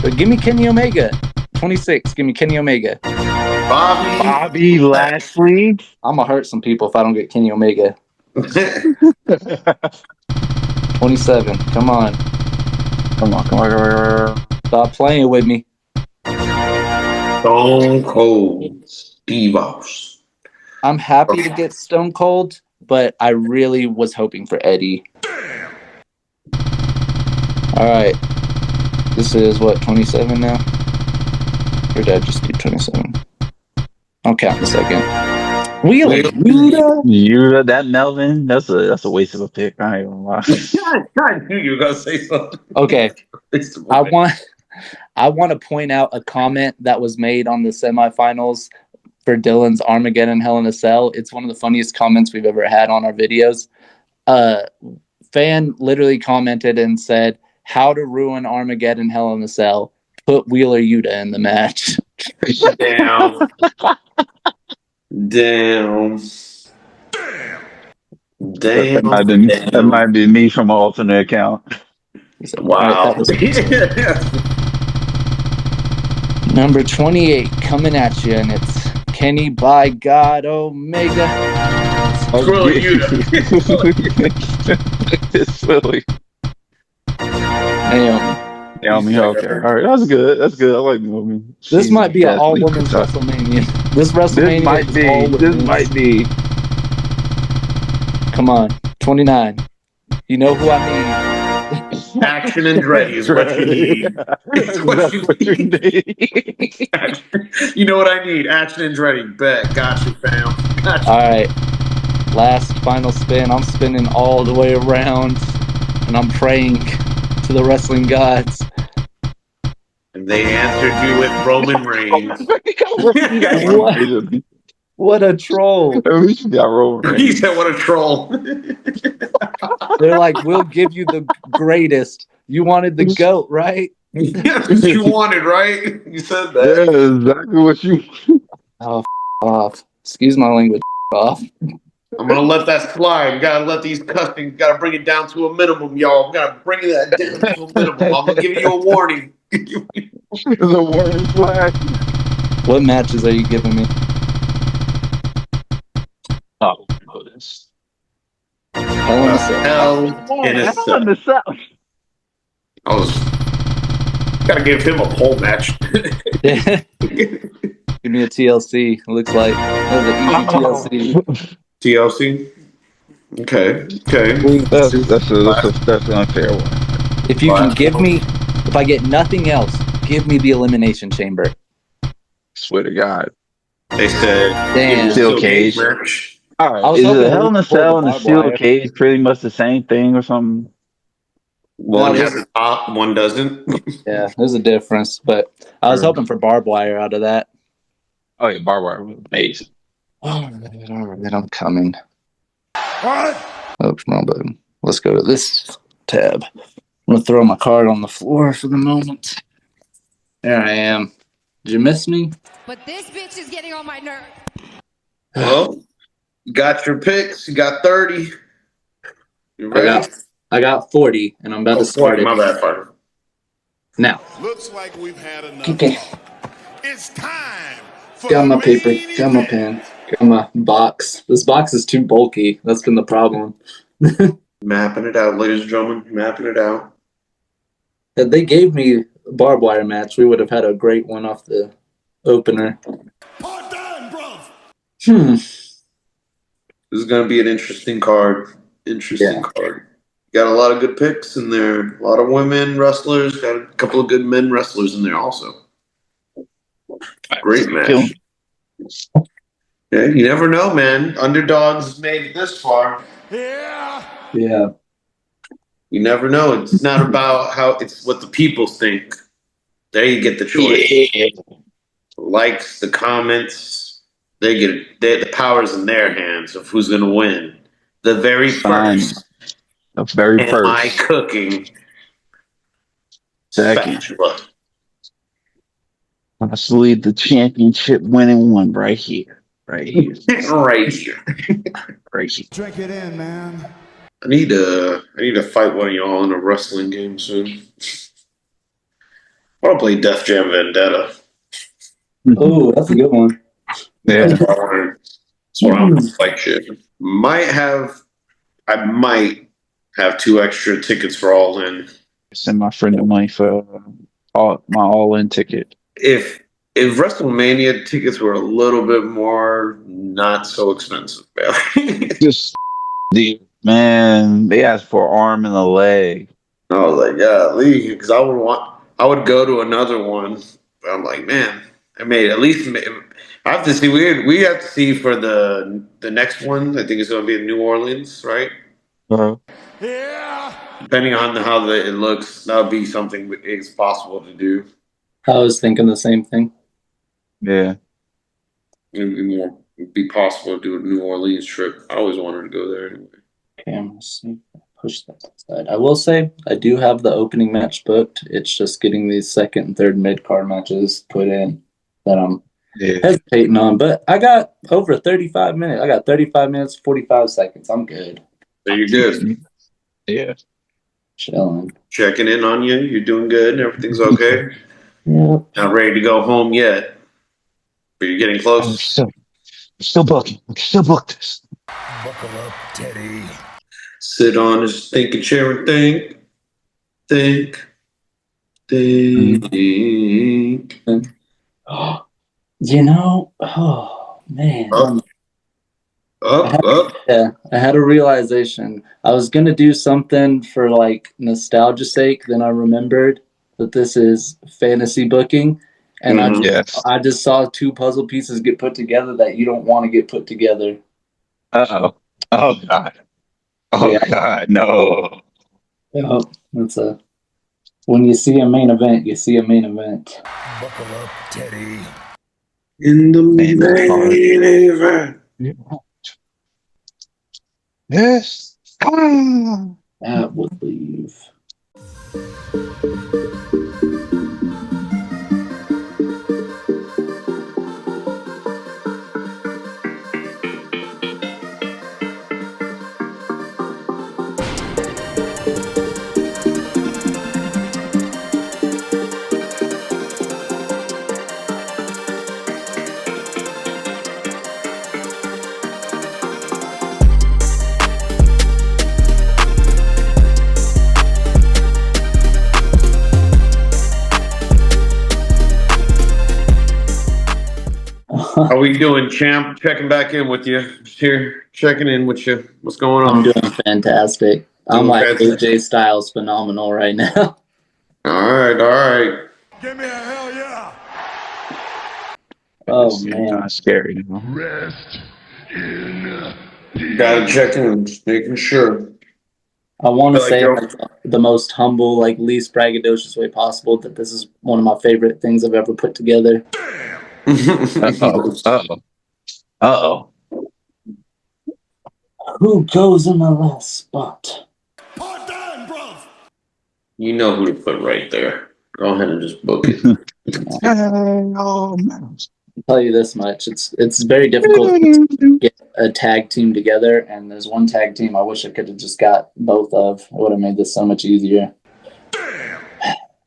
But give me Kenny Omega. 26. Give me Kenny Omega. Bobby Lashley. I'm gonna hurt some people if I don't get Kenny Omega. 27. Come on. Come on. Stop playing with me. Stone Cold Steve Austin. I'm happy to get Stone Cold, but I really was hoping for Eddie. All right. This is what, 27 now? Or did I just do 27? I'll count in a second. Wheeler Yuta, that Melvin, that's a waste of a pick. I ain't gonna lie. I knew you were gonna say something. Okay. I want to point out a comment that was made on the semifinals for Dylan's Armageddon Hell in a Cell. It's one of the funniest comments we've ever had on our videos. Fan literally commented and said, "How to ruin Armageddon Hell in a Cell? Put Wheeler Yuta in the match." Damn. That might be me from an alternate account. Wow. Number 28 coming at you, and it's Kenny by God Omega. Screw Yuta. It's silly. Naomi, okay. All right, that's good. I like Naomi. This might be an all-women's WrestleMania. This might be. Come on, 29. You know who I need. Action and Andretti is what you need. It's what you need. You know what I need? Action and Andretti. Bet. Gotcha, fam. Gotcha. All right. Last final spin. I'm spinning all the way around, and I'm praying to the wrestling gods. And they answered you with Roman Reigns. What a troll. At least you got Roman Reigns. He said, what a troll. They're like, we'll give you the greatest. You wanted the GOAT, right? That's what you wanted, right? You said that. Yeah, exactly what you. Oh, off. Excuse my language. Off. I'm gonna let that slide. Gotta let these cussings. Gotta bring it down to a minimum, y'all. Gotta bring that down to a minimum. I'm gonna give you a warning. It's a warning flag. What matches are you giving me? Oh, this. Hell in a Cell. Hell in a Cell. I was gotta give him a pole match. Give me a TLC. It looks like that was an easy TLC. TLC. Okay. That's an unfair one. If you can give me, if I get nothing else, give me the Elimination Chamber. Swear to God. They said Damn. Steel cage. Match. All right. Is it Hell in a Cell and the steel cage pretty much the same thing or something? One has a top, one doesn't. Yeah, there's a difference, but I was hoping for barbed wire out of that. Oh yeah, barbed wire was amazing. All right, I'm coming. What? Oops, wrong button. Let's go to this tab. I'm gonna throw my card on the floor for the moment. There I am. Did you miss me? But this bitch is getting on my nerves. Well, you got your picks. You got 30. You ready? I got 40, and I'm about to start it. My bad, partner. Now. Looks like we've had enough. Okay. It's time for Got my paper. Got my pen. Got my box. This box is too bulky. That's been the problem. Mapping it out, ladies and gentlemen. Mapping it out. If they gave me a barbed wire match, we would have had a great one off the opener. Part done, bruv. This is going to be an interesting card. Card. Got a lot of good picks in there. A lot of women wrestlers. Got a couple of good men wrestlers in there also. Great match. Yeah, you never know, man. Underdogs made it this far. Yeah. Yeah. You never know. It's not about how it's what the people think. There you get the choice. Yeah. Likes, the comments. The power's in their hands of who's going to win. The very first The very Am I first. cooking? Second. Spatula. Possibly the championship winning one right here. Right here. Right here. Right here. Drink it in, man. I need to fight one of y'all in a wrestling game soon. I want to play Def Jam Vendetta. Oh, that's a good one. Yeah. That's what I want to fight shit. I might have 2 extra tickets for All In. Send my friend the money for my all-in ticket. If WrestleMania tickets were a little bit more not so expensive, Just man, they asked for an arm and a leg. I was like, yeah, leave, because I would go to another one. But I'm like, man, I made at least. I have to see. We have to see for the next one. I think it's going to be in New Orleans, right? Uh-huh. Yeah. Depending on how it looks, that would be something it's possible to do. I was thinking the same thing. Yeah. It'd be possible to do a New Orleans trip. I always wanted to go there anyway. Okay, I'm gonna see. Push that aside. I will say I do have the opening match booked. It's just getting these second and third mid card matches put in that I'm hesitating on. But I got over 35 minutes. I got 35 minutes, 45 seconds. I'm good. So you're good. Yeah. Chilling. Checking in on you. You're doing good. Everything's okay. Yep. Not ready to go home yet, but you're getting close. I'm still booking. I can still book this. Buckle up, Teddy. Sit on his thinking chair and think. You know, oh man. Up. Yeah, I had a realization. I was gonna do something for like nostalgia's sake, then I remembered that this is fantasy booking, and I just saw 2 puzzle pieces get put together that you don't want to get put together. Uh-oh. Oh God. Oh Yeah. God, no. Yeah, when you see a main event, you see a main event. Buckle up, Teddy. In the main event. Yes. That would leave. How we doing, champ? Checking back in with you. Just here, checking in with you. What's going on? I'm doing fantastic. I'm like AJ Styles phenomenal right now. All right. Give me a hell yeah. Oh man, scary. Rest in peace. Gotta check in, just making sure. I want to say the most humble, like least braggadocious way possible that this is one of my favorite things I've ever put together. Uh-oh. Who goes in the last spot? Part done, bro. You know who to put right there. Go ahead and just book it. Oh man. I'll tell you this much: it's very difficult to get a tag team together, and there's one tag team I wish I could have just got both of. It would have made this so much easier.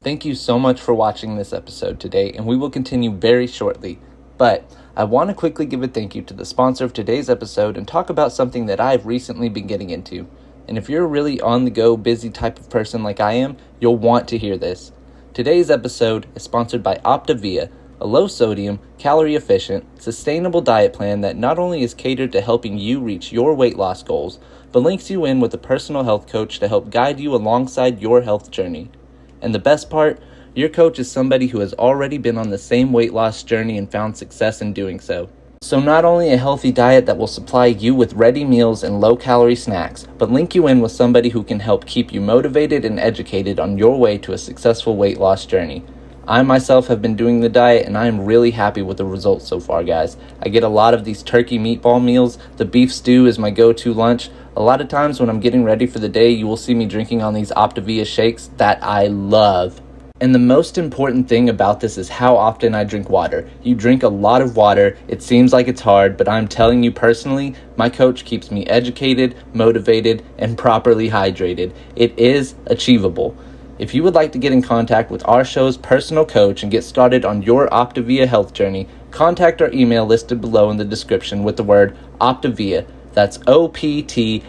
Thank you so much for watching this episode today, and we will continue very shortly. But I want to quickly give a thank you to the sponsor of today's episode and talk about something that I've recently been getting into. And if you're a really on-the-go, busy type of person like I am, you'll want to hear this. Today's episode is sponsored by R2WM, a low-sodium, calorie-efficient, sustainable diet plan that not only is catered to helping you reach your weight loss goals, but links you in with a personal health coach to help guide you alongside your health journey. And the best part, your coach is somebody who has already been on the same weight loss journey and found success in doing so. So not only a healthy diet that will supply you with ready meals and low-calorie snacks, but link you in with somebody who can help keep you motivated and educated on your way to a successful weight loss journey. I myself have been doing the diet, and I am really happy with the results so far, guys. I get a lot of these turkey meatball meals. The beef stew is my go-to lunch. A lot of times when I'm getting ready for the day, you will see me drinking on these Optavia shakes that I love. And the most important thing about this is how often I drink water. You drink a lot of water. It seems like it's hard, but I'm telling you personally, my coach keeps me educated, motivated, and properly hydrated. It is achievable. If you would like to get in contact with our show's personal coach and get started on your Optavia health journey, contact our email listed below in the description with the word Optavia. That's OPTAVIA.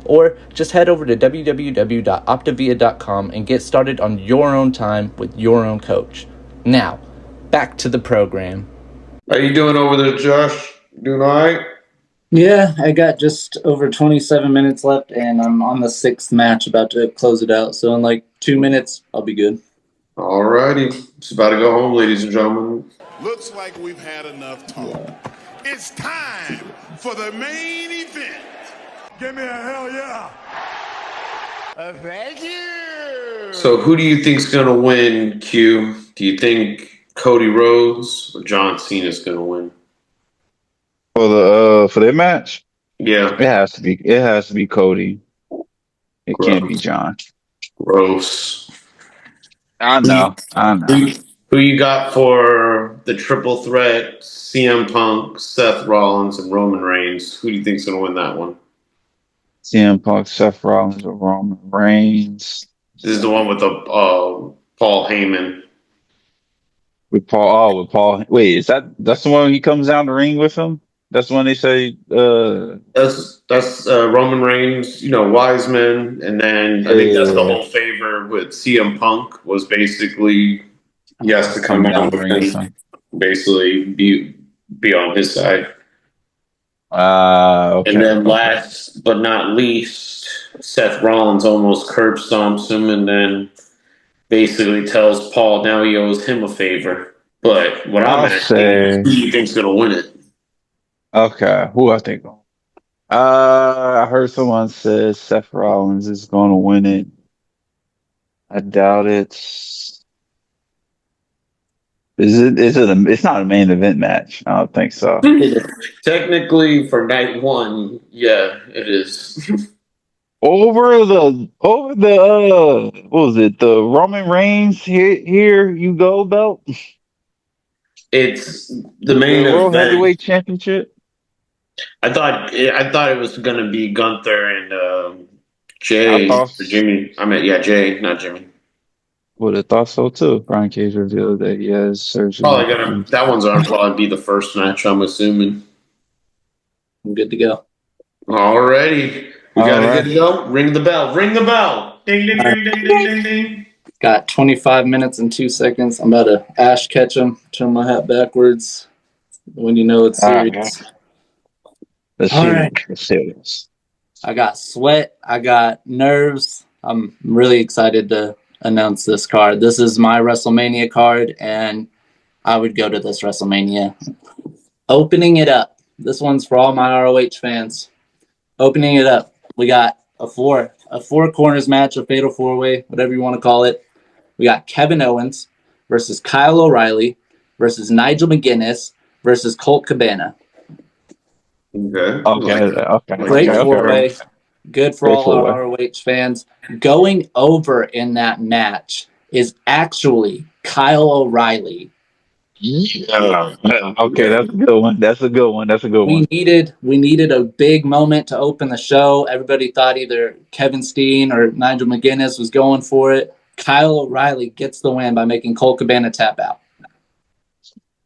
Or just head over to www.optavia.com and get started on your own time with your own coach. Now, back to the program. How you doing over there, Josh? Doing all right? Yeah, I got just over 27 minutes left, and I'm on the 6th match, about to close it out. So in like 2 minutes, I'll be good. All righty. It's about to go home, ladies and gentlemen. Looks like we've had enough talk. It's time for the main event. Give me a hell yeah. Thank you. So who do you think's going to win, Q? Do you think Cody Rhodes or John Cena's going to win? For their match? Yeah. It has to be Cody. It can't be John. Gross. I know. Who you got for the triple threat? CM Punk, Seth Rollins, and Roman Reigns. Who do you think's going to win that one? CM Punk, Seth Rollins, or Roman Reigns. This is the one with the Paul Heyman. With Paul. Wait, that's the one he comes down the ring with him? That's when they say that's Roman Reigns, Wiseman, and then I think that's the whole favor with CM Punk was basically he has to come down and basically be on his side. Okay. And then last but not least, Seth Rollins almost curb stomps him and then basically tells Paul now he owes him a favor. But what I'm asking is who do you think's gonna win it? Okay, who I think? I heard someone say Seth Rollins is going to win it. I doubt it. It's not a main event match. I don't think so. Technically, for night one, yeah, it is. over the what was it? The Roman Reigns here you go belt. It's the main World event. Heavyweight Championship. I thought it was gonna be Gunther and Jay or Jimmy. I meant Jay, not Jimmy. Would have thought so too. Brian Cage revealed that he has surgery. That one's gonna probably be the first match, I'm assuming. I'm good to go. Alrighty. We gotta get to go. Ring the bell. Ring the bell. Ding ding ding ding ding ding ding. Got 25 minutes and 2 seconds. I'm about to Ash catch him, turn my hat backwards when you know it's serious. Let's see this. I got sweat. I got nerves. I'm really excited to announce this card. This is my WrestleMania card, and I would go to this WrestleMania. Opening it up. This one's for all my ROH fans. Opening it up. We got a four corners match, a fatal four-way, whatever you want to call it. We got Kevin Owens versus Kyle O'Reilly versus Nigel McGuinness versus Colt Cabana. Okay. Great four-way. Good for all our ROH fans. Going over in that match is actually Kyle O'Reilly. Yeah. Okay, that's a good one. That's a good one. We needed a big moment to open the show. Everybody thought either Kevin Steen or Nigel McGuinness was going for it. Kyle O'Reilly gets the win by making Colt Cabana tap out.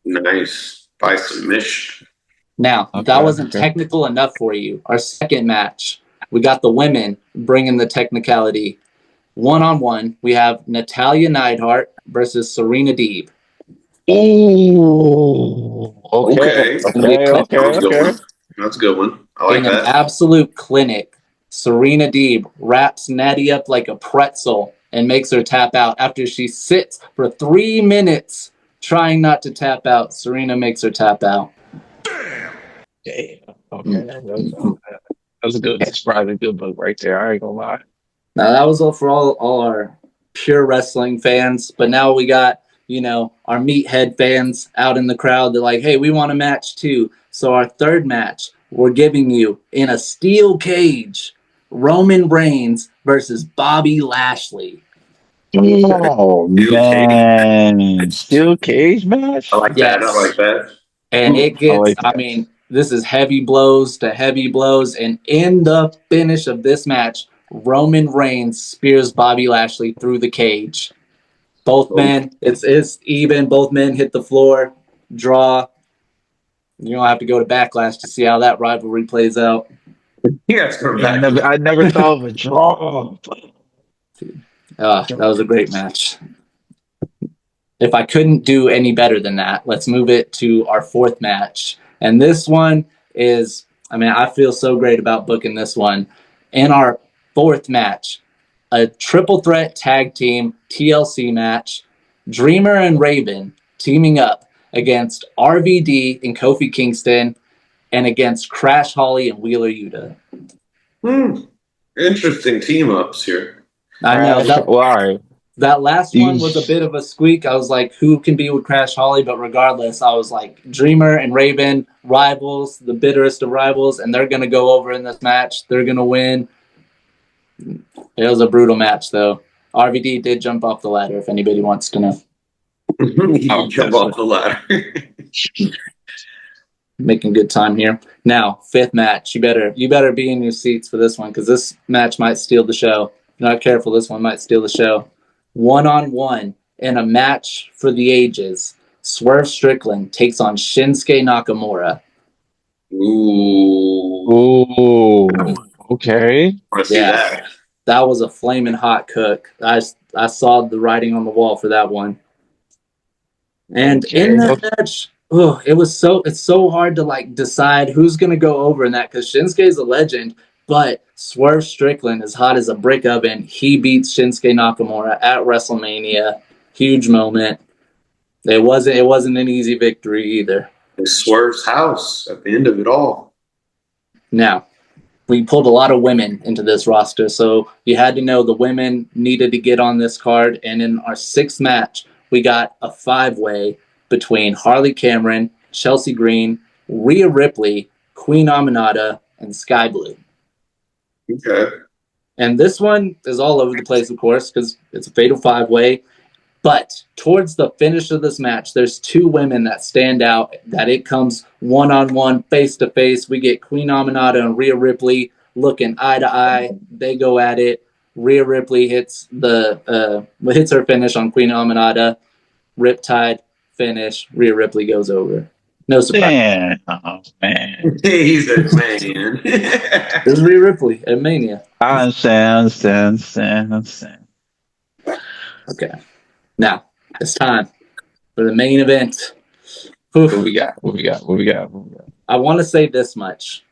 Nice. By submission. Now, that wasn't technical enough for you. Our second match, we got the women bringing the technicality. One-on-one, we have Natalya Neidhart versus Serena Deeb. Ooh. Okay. That's a good one. I like that. In an absolute clinic, Serena Deeb wraps Natty up like a pretzel and makes her tap out after she sits for 3 minutes trying not to tap out. Serena makes her tap out. Damn. Okay. That was a good, surprising good book right there. I ain't gonna lie. Now that was all for all our pure wrestling fans, but now we got, our meathead fans out in the crowd. They're like, hey, we want a match too. So our third match, we're giving you in a steel cage, Roman Reigns versus Bobby Lashley. Oh man, steel cage match. I like that. I like that. And it gets, I mean, this is heavy blows to heavy blows. And in the finish of this match, Roman Reigns spears Bobby Lashley through the cage. Both men, it's even. Both men hit the floor, draw. You don't have to go to Backlash to see how that rivalry plays out. Yeah, I never thought of a draw. That was a great match. If I couldn't do any better than that, let's move it to our fourth match. And this one is, I feel so great about booking this one. In our fourth match, a triple threat tag team TLC match, Dreamer and Raven teaming up against RVD and Kofi Kingston and against Crash Holly and Wheeler Yuta. Interesting team ups here. I know. Why? That last one was a bit of a squeak. I was like, who can be with Crash Holly? But regardless, I was like, Dreamer and Raven, rivals, the bitterest of rivals, and they're going to go over in this match. They're going to win. It was a brutal match, though. RVD did jump off the ladder, if anybody wants to know. I'll jump off the ladder. Making good time here. Now, fifth match. You better be in your seats for this one, because this match might steal the show. If you're not careful, this one might steal the show. 1-on-1 in a match for the ages. Swerve Strickland takes on Shinsuke Nakamura. Ooh. Okay. Yeah, that was a flaming hot cook. I saw the writing on the wall for that one. And in that match, it's so hard to decide who's gonna go over in that, because Shinsuke's a legend, but Swerve Strickland is hot as a brick oven. He beats Shinsuke Nakamura at WrestleMania. Huge moment. It wasn't an easy victory either. It's Swerve's house at the end of it all. Now, we pulled a lot of women into this roster, so you had to know the women needed to get on this card. And in our sixth match, we got a 5-way between Harley Cameron, Chelsea Green, Rhea Ripley, Queen Aminata, and Sky Blue. Okay. And this one is all over the place, of course, because it's a fatal 5-way. But towards the finish of this match, there's 2 women that stand out, that it comes one-on-one, face-to-face. We get Queen Aminata and Rhea Ripley looking eye to eye. They go at it. Rhea Ripley hits her finish on Queen Aminata. Riptide finish. Rhea Ripley goes over. No surprise. Oh, man. He's a man. This is Rhea Ripley at Mania. I understand. Okay. Now, it's time for the main event. What we got? I want to say this much.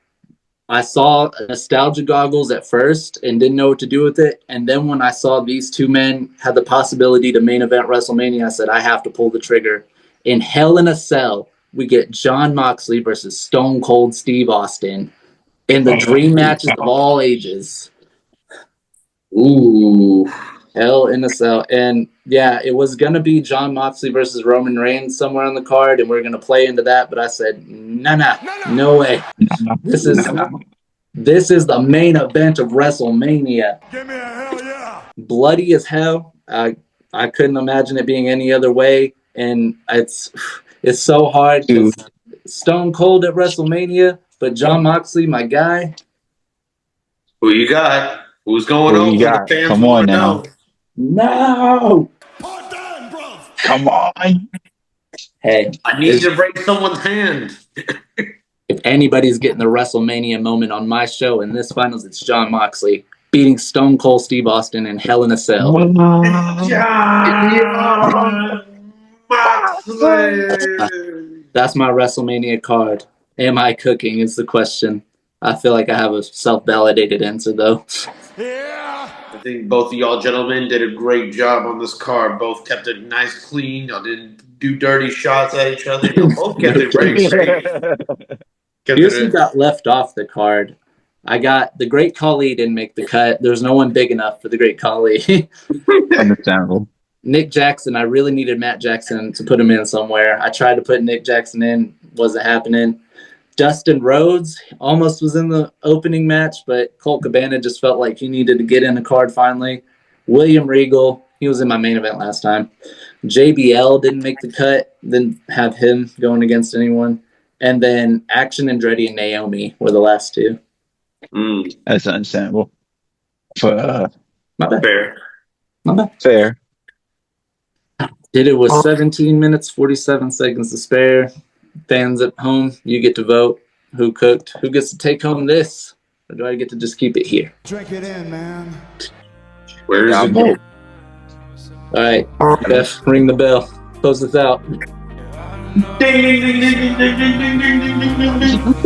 I saw nostalgia goggles at first and didn't know what to do with it. And then when I saw these 2 men had the possibility to main event WrestleMania, I said, I have to pull the trigger. In Hell in a Cell, we get Jon Moxley versus Stone Cold Steve Austin in the dream matches of all ages. Ooh. Hell in a Cell. And yeah, it was going to be Jon Moxley versus Roman Reigns somewhere on the card, and we're going to play into that. But I said, no way. This is the main event of WrestleMania. Give me a hell yeah. Bloody as hell. I couldn't imagine it being any other way. And it's so hard. Stone Cold at WrestleMania, but Jon Moxley, my guy. Who you got? Who's going over? The fans Come on now. No! Come on. Hey. I need to break someone's hand. If anybody's getting the WrestleMania moment on my show in this finals, it's Jon Moxley beating Stone Cold Steve Austin in Hell in a Cell. Jon Moxley. That's my WrestleMania card. Am I cooking is the question. I feel like I have a self-validated answer, though. Yeah. I think both of y'all gentlemen did a great job on this card. Both kept it nice, clean. Y'all didn't do dirty shots at each other. Y'all both kept it very straight. Here's who got left off the card. I got the Great Khali didn't make the cut. There's no one big enough for the Great Khali. Understandable. Nick Jackson, I really needed Matt Jackson to put him in somewhere. I tried to put Nick Jackson in, wasn't happening. Dustin Rhodes almost was in the opening match, but Colt Cabana just felt like he needed to get in the card finally. William Regal, he was in my main event last time. JBL didn't make the cut, didn't have him going against anyone. And then Action Andretti and Naomi were the last two. That's understandable. For My bad. Fair. My bad. fair. Did it with 17 minutes, 47 seconds to spare. Fans at home, you get to vote who cooked, who gets to take home this, or do I get to just keep it here? Drink it in, man. Where's I'll the vote. All right, Beth, ring the bell. Close this out. ding, ding, ding, ding, ding, ding, ding, ding, ding, ding, ding, ding.